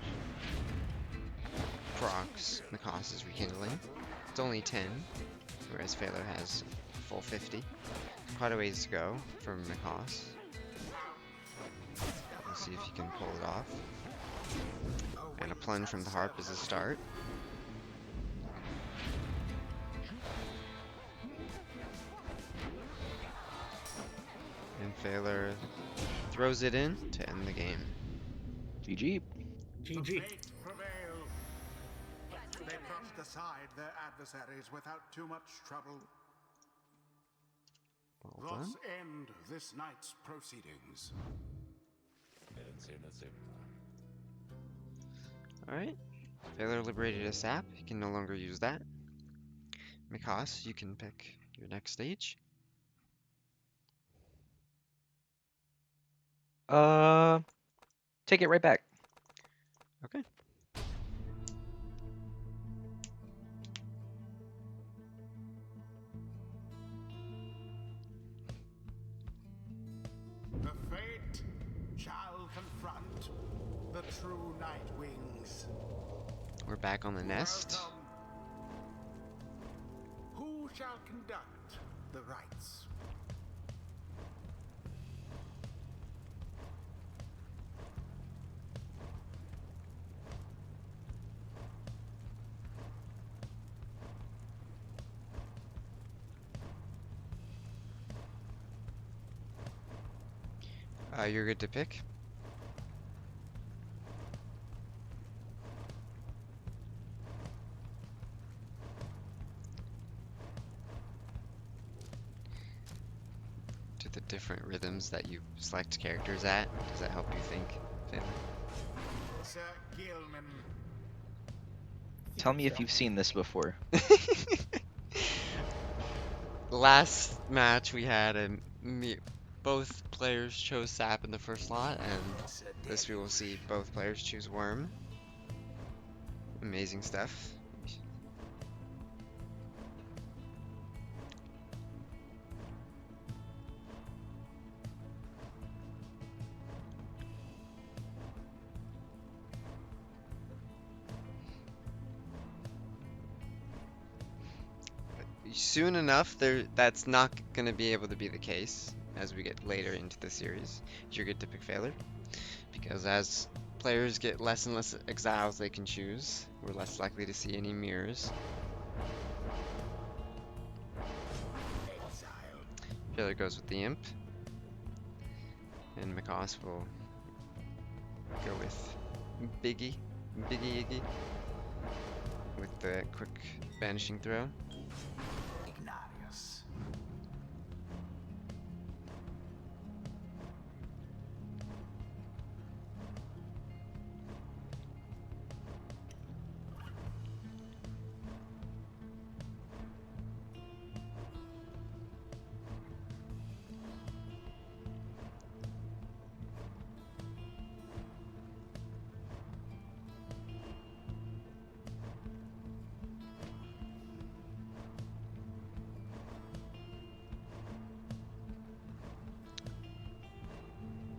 procs Mchoss' rekindling. It's only 10, whereas Fyler has full 50. Quite a ways to go for Mchoss. We'll see if he can pull it off. And a plunge from the harp is a start. And Fyler throws it in to end the game. GG. GG. Fate prevail. They brushed aside their adversaries without too much trouble. Well Thus done. end this night's proceedings. Alright. Fyler liberated a sap. He can no longer use that. Mchoss, you can pick your next stage. Take it right back. Okay. The fate shall confront the true night wings. We're back on the nest. Welcome. Who shall conduct the rites? You're good to pick. Do the different rhythms that you select characters at, does that help you think, Phelan? Sir Gilman. Tell me if you've seen this before. Last match we had both players chose Sap in the first slot, and this we will see both players choose Worm. Amazing stuff. Soon enough, that's not going to be able to be the case as we get later into the series. You're good to pick Failure, because as players get less and less exiles they can choose, we're less likely to see any mirrors. Failure goes with the Imp, and Mchoss will go with Biggie Iggy with the quick banishing throw. Ignatius.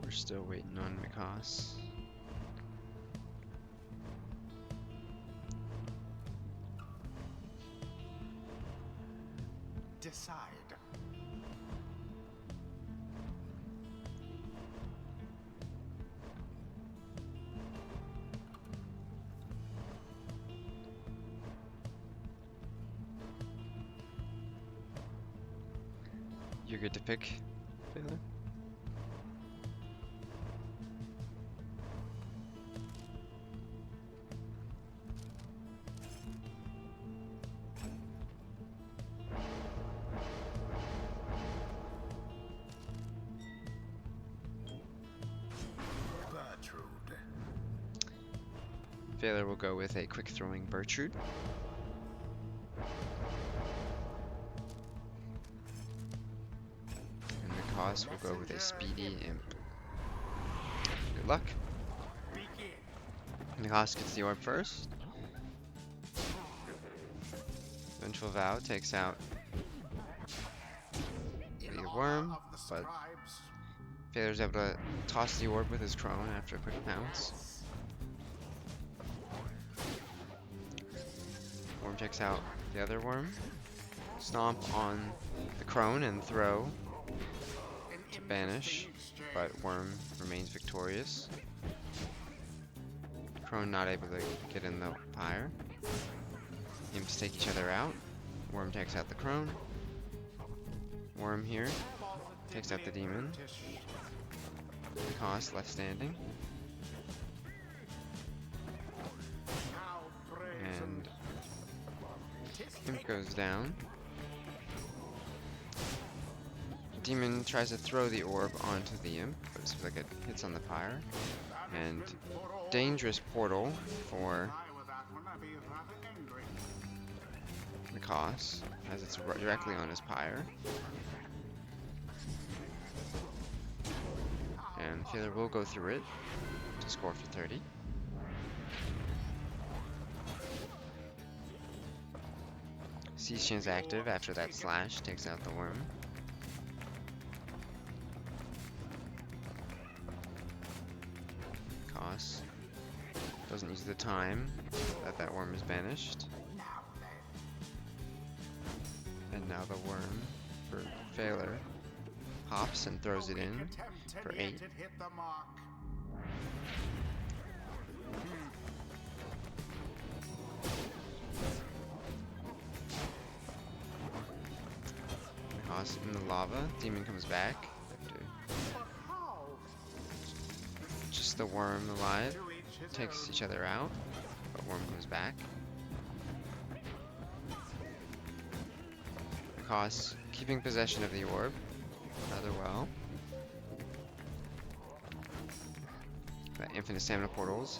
We're still waiting on Mchoss. Decide. You're good to pick, Failure? Bertrude. Failure will go with a quick throwing Bertrude. And Mchoss will go with a speedy Imp. Good luck. Mchoss gets the orb first. Vengeful Vow takes out the worm, but Failure's able to toss the orb with his crone after a quick pounce. Worm checks out the other worm. Stomp on the crone and throw to banish, but Worm remains victorious. Crone not able to get in the pyre. Imps take each other out. Worm takes out the crone. Worm here takes out the demon. Mchoss left standing. And Imp goes down. Demon tries to throw the orb onto the Imp, but it seems like it hits on the pyre. And dangerous portal for Mchoss, as it's directly on his pyre. And Failure will go through it to score for 30. Siege Chain's active after that slash takes out the worm. Mchoss doesn't use the time that worm is banished. And now the worm for Failure hops and throws it in for 8. Mchoss in the lava. Demon comes back to keeps the worm alive, takes each other out, but worm goes back. Mchoss keeping possession of the orb rather well. That infinite stamina portals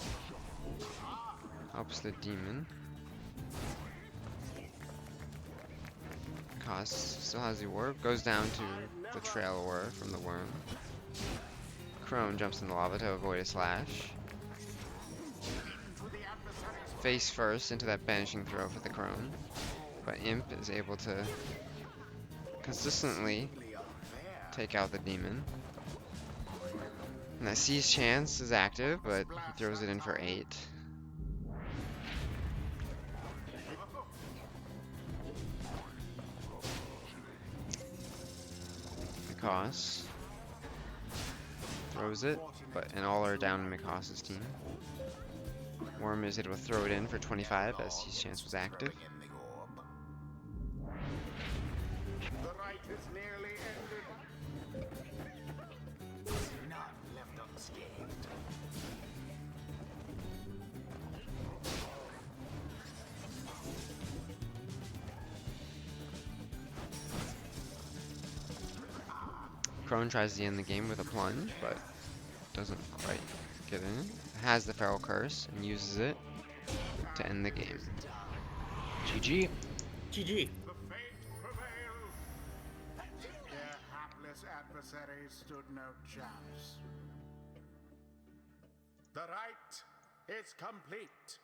helps the demon. Mchoss still has the orb, goes down to the trail orb from the worm. Crone jumps in the lava to avoid a slash. Face first into that banishing throw for the crone, but Imp is able to consistently take out the demon. And that Seize Chance is active, but he throws it in for 8. Mchoss throws it, and all are down in Mchoss's team. Worm is able to throw it in for 25 as Seize Chance was active. The rite is nearly ended. None left unscathed. Crone tries to end the game with a plunge, but doesn't quite get in. Has the Feral Curse and uses it to end the game. GG. GG. The fate prevailed. Their hapless adversaries stood no chance. The rite is complete.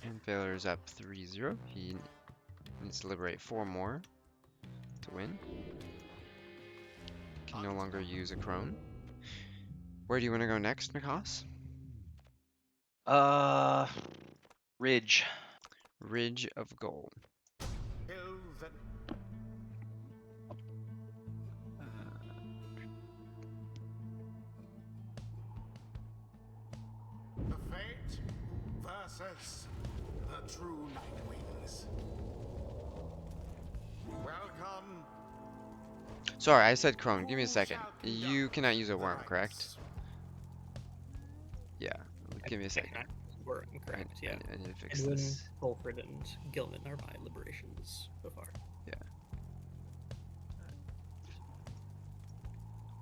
And Failure is up 3-0. He needs to liberate 4 more to win. Can no longer use a Crone. Where do you want to go next, Mchoss? Ridge. Ridge of Gold. The fate versus the true Nightwings. Welcome. Sorry, I said Crone. Give me a second. You cannot use a worm, correct? Yeah. Give me a second. We're incorrect, yeah. I need to fix Edwin, this. Bolford, and Gilman are my liberations so far. Yeah.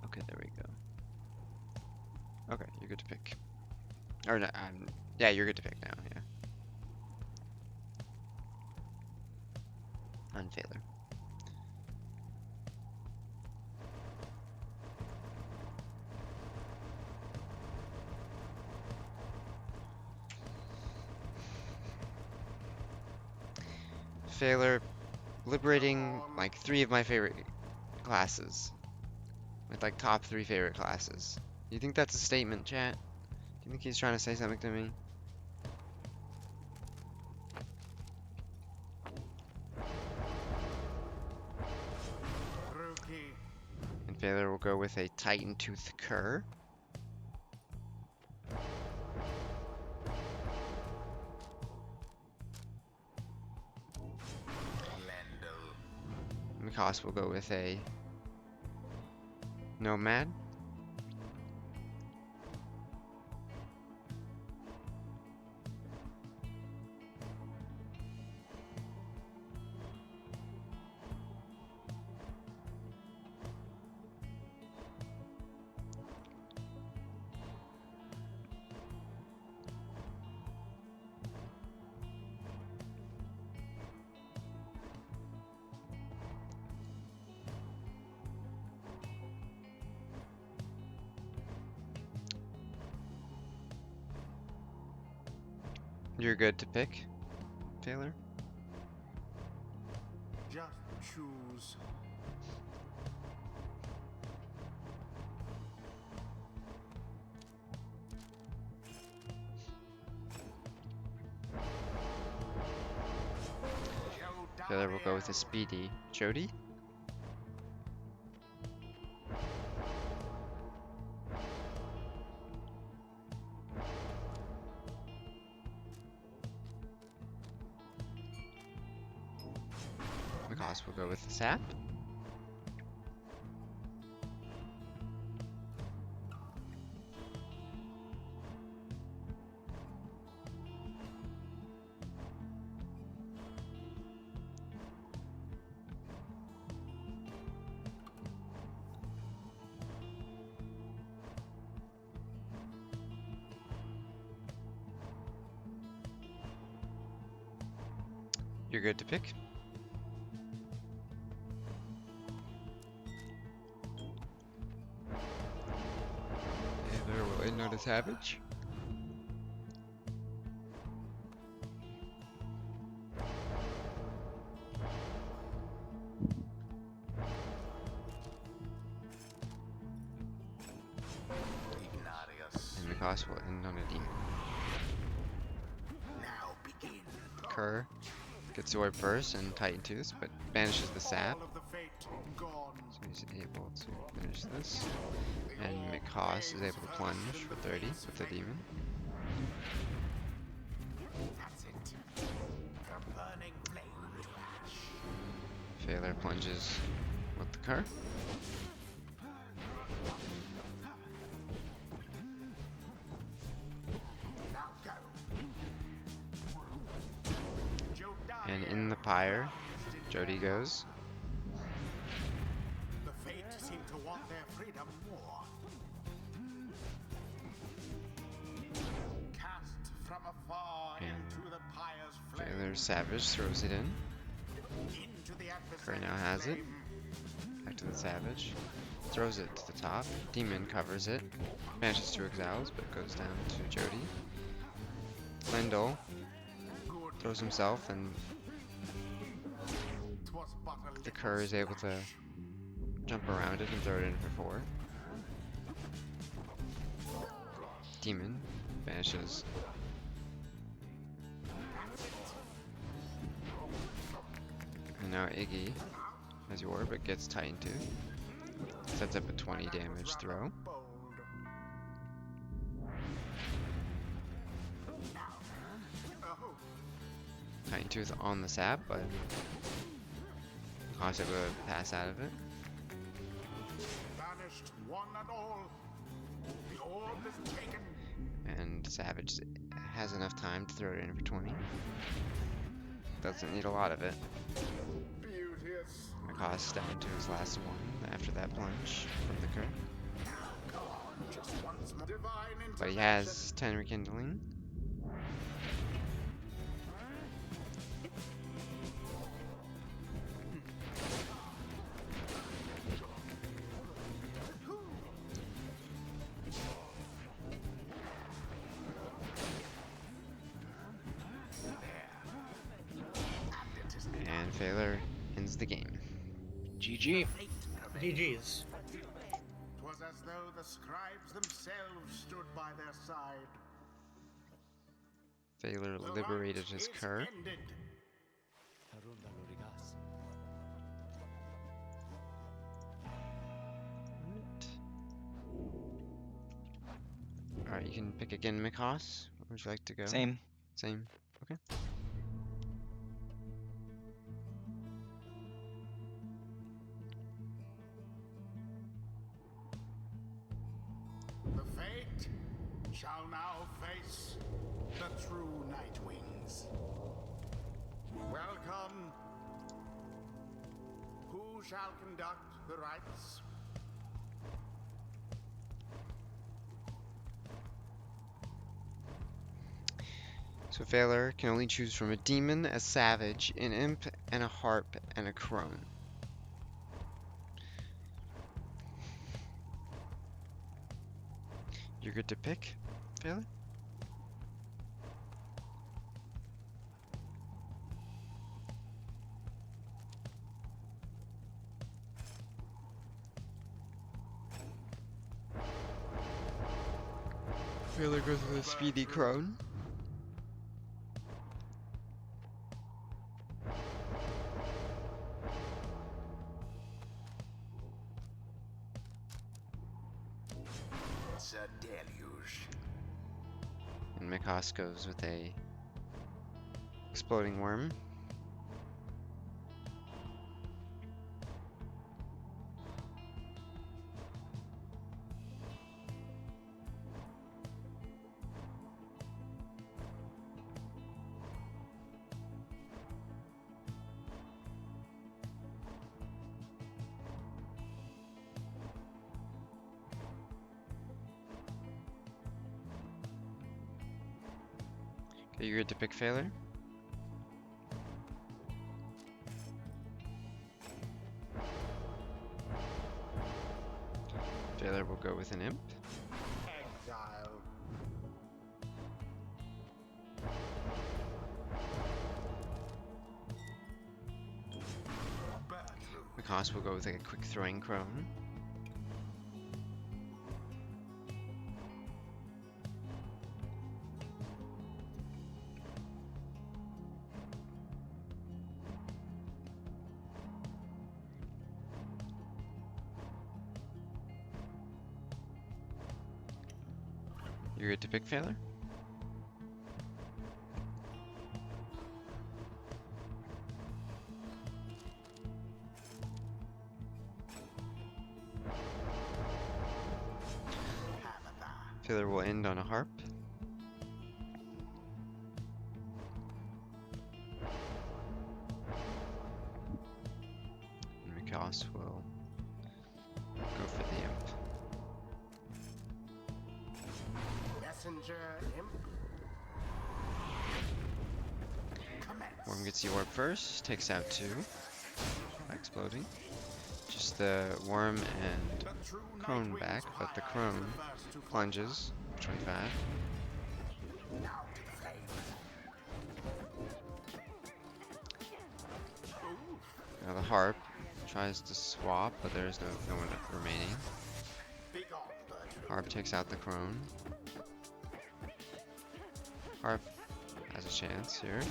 Okay, there we go. Okay, you're good to pick. Or no, yeah, you're good to pick now, yeah. Unfailer. Failure, liberating like 3 of my favorite classes. With like top 3 favorite classes. Do you think that's a statement, chat? Do you think he's trying to say something to me? And Failure will go with a Titan Tooth Cur. Mchoss will go with a Nomad. You're good to pick, Taylor? Just choose. Taylor will go with a speedy Jody. Mchoss will go with the sap. You're good to pick. Either will end on a savage. And Mchoss will end on a demon. Now begin. Kerr gets to wipe first and Titan Tooth, but banishes the sap. All of the fate gone. So he's able to finish this. And Mchoss is able to plunge for 30 with the demon. That's it. From burning flame to ash. Phaler plunges with the Kerr. Now go. And in the pyre, Jody goes. The fate seem to want their freedom more. Cast from afar And into the pyre's flame. Phaler's savage throws it in. Into the Kerr adversary's now has it. flame. Back to the savage. Throws it to the top. Demon covers it. Banishes 2 exiles, but goes down to Jody. Lendl throws himself, and 'Twas but a the little Kerr is able to splash. jump around it and throw it in for 4. Demon vanishes. And now Iggy has your but gets Titan Tooth. Sets up a 20 damage throw. Bold. Oh, Titan Tooth on the sap, but Mchoss able to pass out of it. banished one and all. The orb is taken. And Savage has enough time to throw it in for 20. Doesn't need a lot of it. Beauteous. Mchoss down to his last one after that plunge from the Kerr. Just once more. Divine But he has 10 rekindling. And Phaler ends the game. GG. GG's. 'Twas as though the scribes themselves stood by their side. Phaler The liberated hunt his is Kerr. ended. Alright, you can pick again, Mchoss. Where would you like to go? Same. Same. Okay. The fate shall now face the true Nightwings. Welcome. Who shall conduct the rites? So Phaler can only choose from a demon, a savage, an imp, and a harp, and a crone. You're good to pick, Phaler? Phaler goes with a speedy crone. It's a deluge. And Mchoss goes with a exploding worm. Okay, you're good to pick Phaler. Failure will go with an imp. Exile. Mchoss will go with like a quick throwing crone. You're good to pick, Failure? Failure will end on a harp. And Mchoss will go for the imp. Messenger imp. Worm gets the orb first, takes out 2 by exploding. Just the worm and crone back, but the crone plunges 25. Now the harp tries to swap, but there's no one remaining. Harp takes out the crone. Harp has a chance here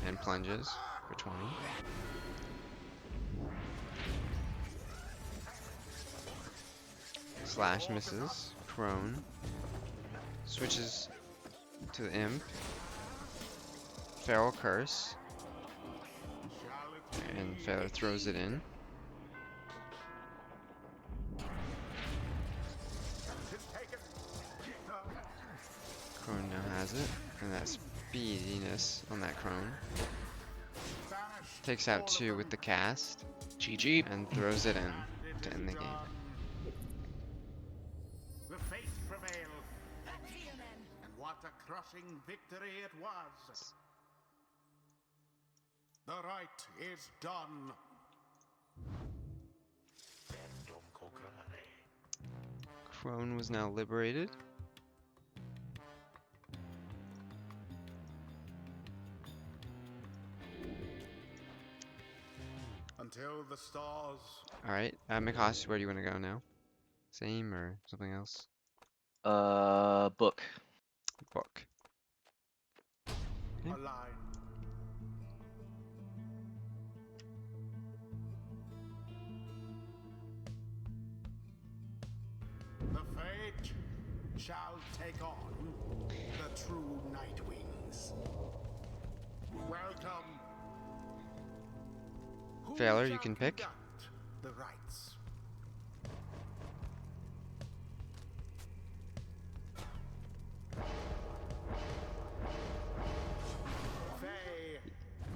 and plunges for 20. Slash misses. Crone switches to the imp. Feral curse. And Failure throws it in. Crone now has it, and that speediness on that crone. Takes out 2 with the cast. GG. And throws it in to end the game. The fates prevail. And what a crushing victory it was. The right is done. Crone was now liberated. Until the stars. Alright, Mchoss, where do you want to go now? Same or something else? Book. Book. Okay. Align. The fate shall take on the true Nightwings. Welcome. Who Failure, you shall can pick. conduct the rites? Faye.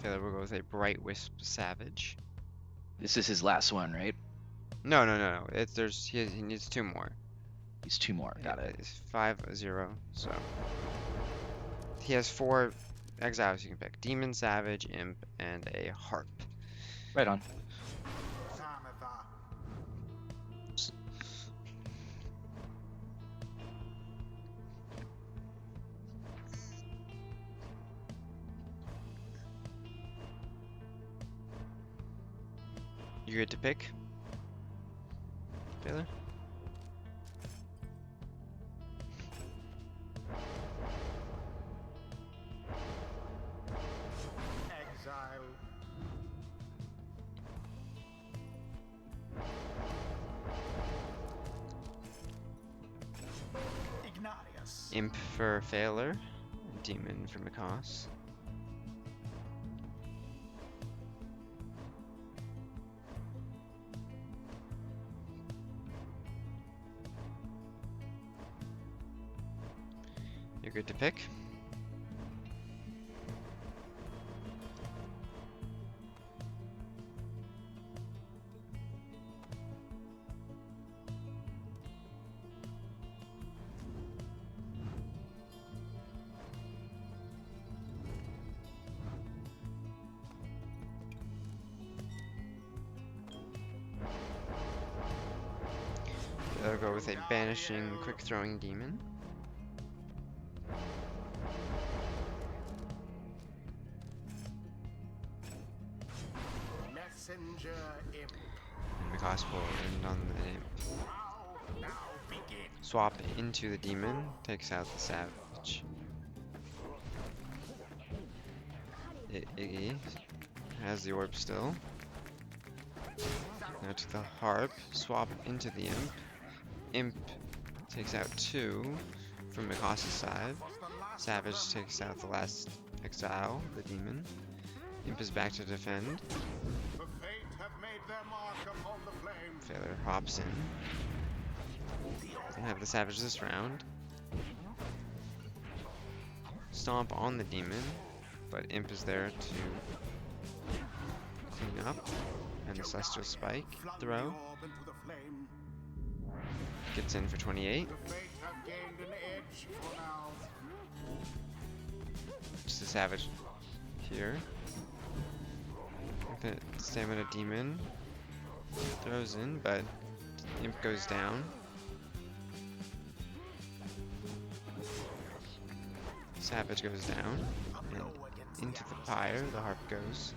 Failure will go with a Bright Wisp Savage. This is his last one, right? No. He needs 2 more. He's 2 more. Got it. It's 5-0. So he has 4 exiles you can pick: Demon, Savage, Imp, and a Harp. Right on. Samatha. You good to pick, Failure? Exile. Ignatius. Imp for Failure, Demon for Mchoss. You're good to pick. Failure go with a banishing, quick throwing demon. Messenger imp. And Mchoss will end on the imp. Now begin. Swap into the demon, takes out the savage. Iggy has the orb still. Now to the harp, swap into the imp. Imp takes out 2 from Mchoss' side. Savage takes out the last exile, the demon. Imp is back to defend. The fate have made their mark upon the flame. Failure hops in. Doesn't have the savage this round. Stomp on the demon, but Imp is there to clean up. And the Celestial Spike throw. Gets in for 28. The fate have gained an edge for now. Just a savage here. Infinite Stamina Demon throws in, but Imp goes down. Savage goes down. And into the pyre, the harp goes.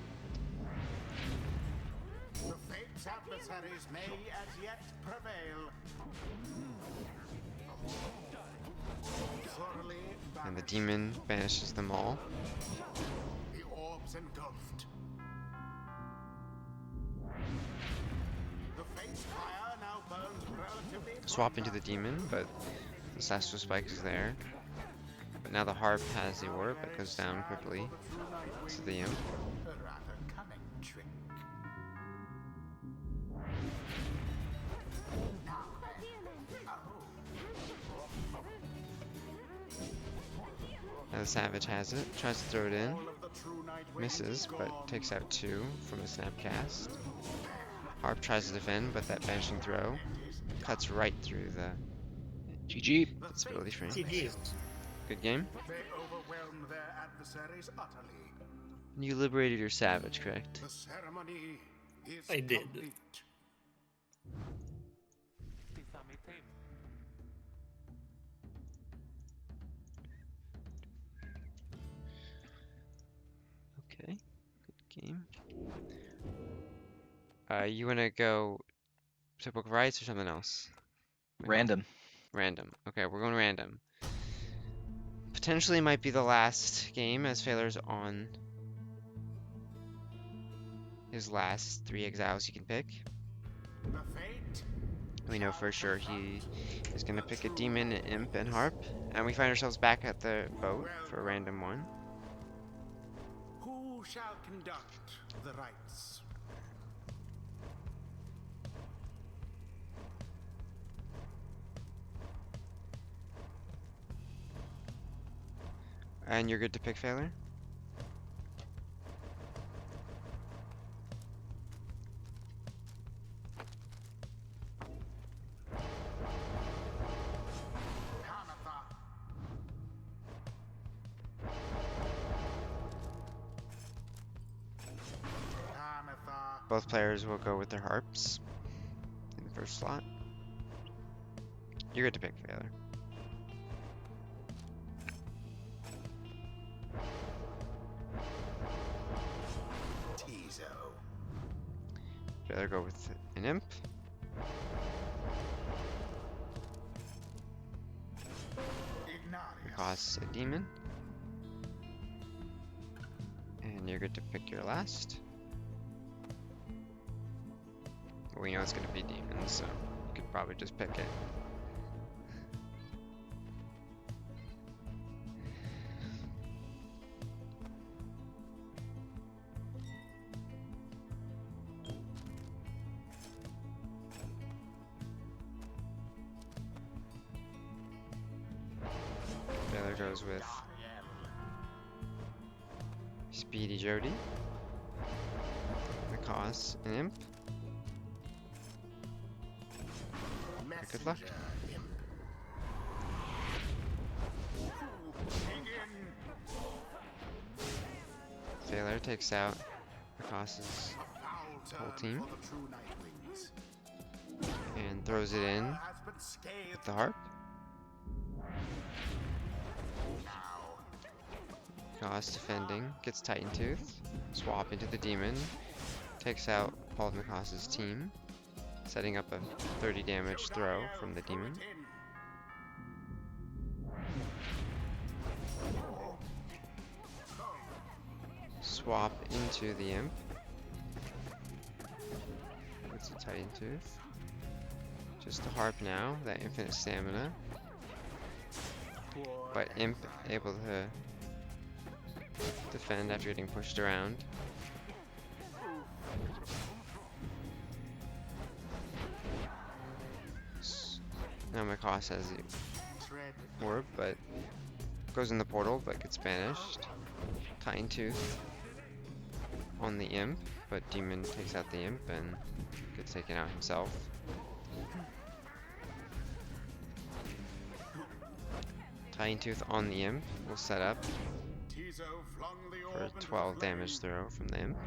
The fate's adversaries may as yet prevail. Thoroughly And the demon banishes them all. the orbs engulfed. The fate's fire now burns relatively. Swap into the demon, but the Celestial Spike is there. But now the harp has the orb, it goes down quickly to the imp. A rather cunning trick. Now the savage has it, tries to throw it in, misses, but takes out 2 from a snapcast. Harp tries to defend, but that banishing throw cuts right through the GG. ability frame. GG's. Good game. They overwhelmed their adversaries utterly. You liberated your savage, correct? The ceremony is I did. complete. Okay, good game. You wanna go to Book of Rights or something else? Random. Random. Okay, we're going random. Potentially might be the last game as Failur's on his last 3 exiles he can pick. The fate We know for sure he is gonna pick a demon, an imp, and harp. And we find ourselves back at the boat for a random one. who shall conduct the rites? And you're good to pick Failure? Both players will go with their harps in the first slot. You're good to pick Failure. Failure go with an imp. Mchoss a demon. And you're good to pick your last. Well, we know it's gonna be demons, so you could probably just pick it. Failure goes with Speedy Jody. Mchoss an imp. Good luck. Failure takes out Mchoss's whole team and throws it in with the harp. Mchoss defending, gets Titan Tooth, swap into the demon, takes out all of Mchoss's team, setting up a 30 damage throw from the demon. Swap into the imp. It's a Titan Tooth. Just the harp now, that infinite stamina. But imp able to defend after getting pushed around. Now Mchoss has the orb, but goes in the portal, but gets banished. Titan Tooth on the imp, but demon takes out the imp and gets taken out himself. Titan Tooth on the imp will set up for a 12 damage throw from the imp.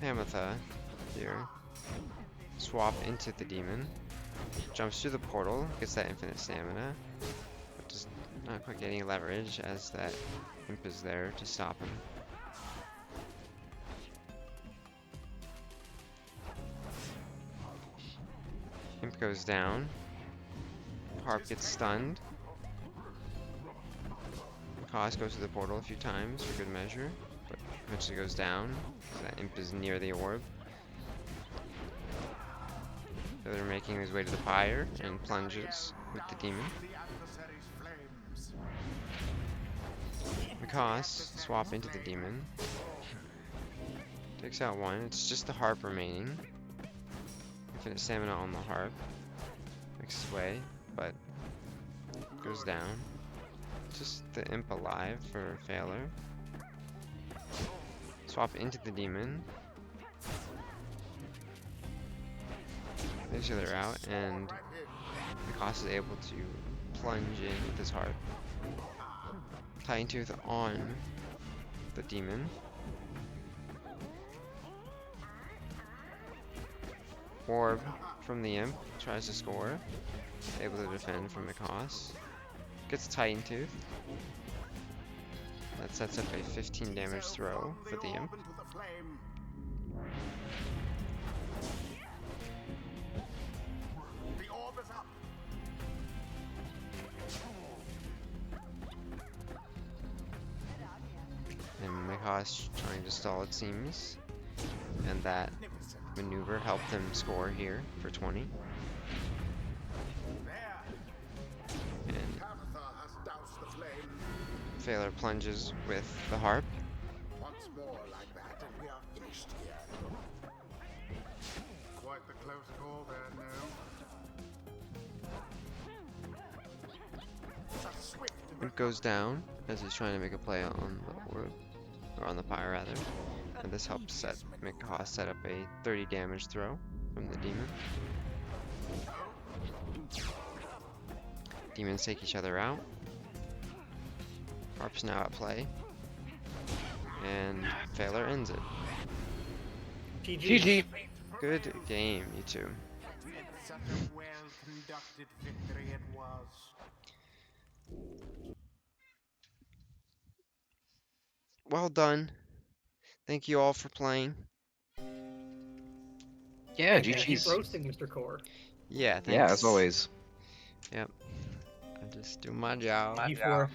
Hamatha here. Swap into the demon. Jumps through the portal, gets that infinite stamina. But does not quite get any leverage as that imp is there to stop him. Imp goes down. Harp gets stunned. Mchoss goes to the portal a few times for good measure, but eventually goes down. So that imp is near the orb. So they're making his way to the pyre and plunges with the demon. Mchoss swap into the demon. Takes out one. It's just the harp remaining. Infinite stamina on the harp. Makes his way, but goes down. Just the imp alive for failure. Swap into the demon. Each other out, and Mchoss is able to plunge in with his harp. Titan Tooth on the demon. Orb from the imp, tries to score. Able to defend from Mchoss. Gets Titan Tooth. That sets up a 15 damage throw for the imp. And Mchoss trying to stall, it seems. And that maneuver helped him score here for 20. And Failure plunges with the harp. Once more like that, and we are finished here. Quite the close call there, no? It goes down as he's trying to make a play on the orb, or on the pyre rather. And this helps set Mchoss set up a 30 damage throw from the demon. Demons take each other out. Harp's now at play. And Failure ends it. GG. Good game, you two. Such a well-conducted victory it was. Well done. Thank you all for playing. Yeah, Keep GG's. roasting, Mr. Core. Yeah, thanks. Yeah, as always. Yep. I just do my job. Thank you for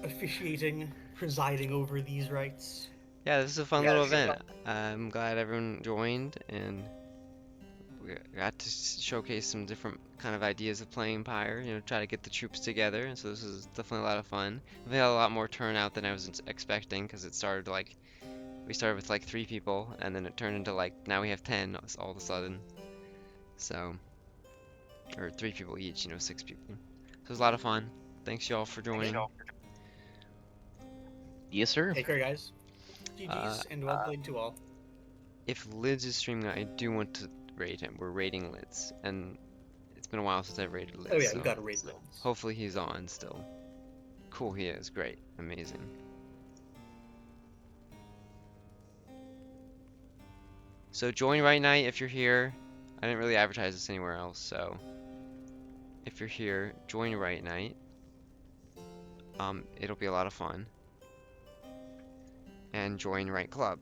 officiating, presiding over these rights. Yeah, this is a fun little event. I'm glad everyone joined, and we got to showcase some different kind of ideas of playing Pyre, you know, try to get the troops together, and so this is definitely a lot of fun. We had a lot more turnout than I was expecting, because it started like, we started with like 3 people, and then it turned into like, now we have 10 all of a sudden. So, or 3 people each, you know, 6 people. So it was a lot of fun. Thanks y'all for joining. Yes, sir. Take care, guys. GG's and well played to all. If Lids is streaming, I do want to raid him. We're raiding Lids, and it's been a while since I've raided Lids. Oh yeah, so you gotta raid Lids. hopefully he's on still. Cool, he is. Great. Amazing. So join right night if you're here. I didn't really advertise this anywhere else, so if you're here, join Right Night. It'll be a lot of fun. And join Right Club.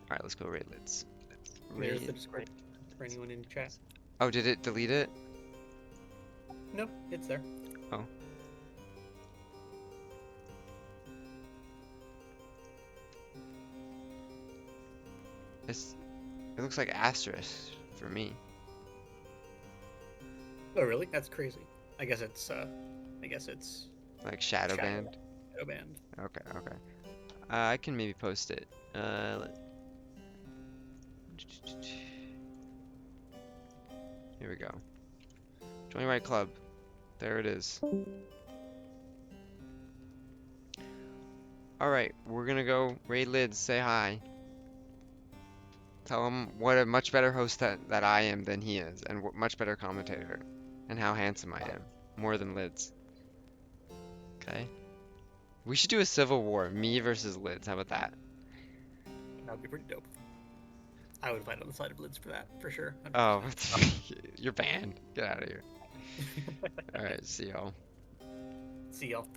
Alright, let's go raid lids. There's the Discord for anyone in chat. Oh, did it delete it? Nope, it's there. Oh. It looks like asterisk for me. Oh really? That's crazy. I guess it's Like shadow banned? Shadow banned. Okay, okay. I can maybe post it. Here we go. Join Right Club. There it is. Alright, we're gonna go raid lids, say hi. Tell him what a much better host that I am than he is, and what much better commentator, and how handsome I am. More than lids. Okay? We should do a civil war, me versus lids, how about that? That would be pretty dope. I would fight on the side of lids for that, for sure. 100%. Oh, you're banned. Get out of here. Alright, see y'all. See y'all.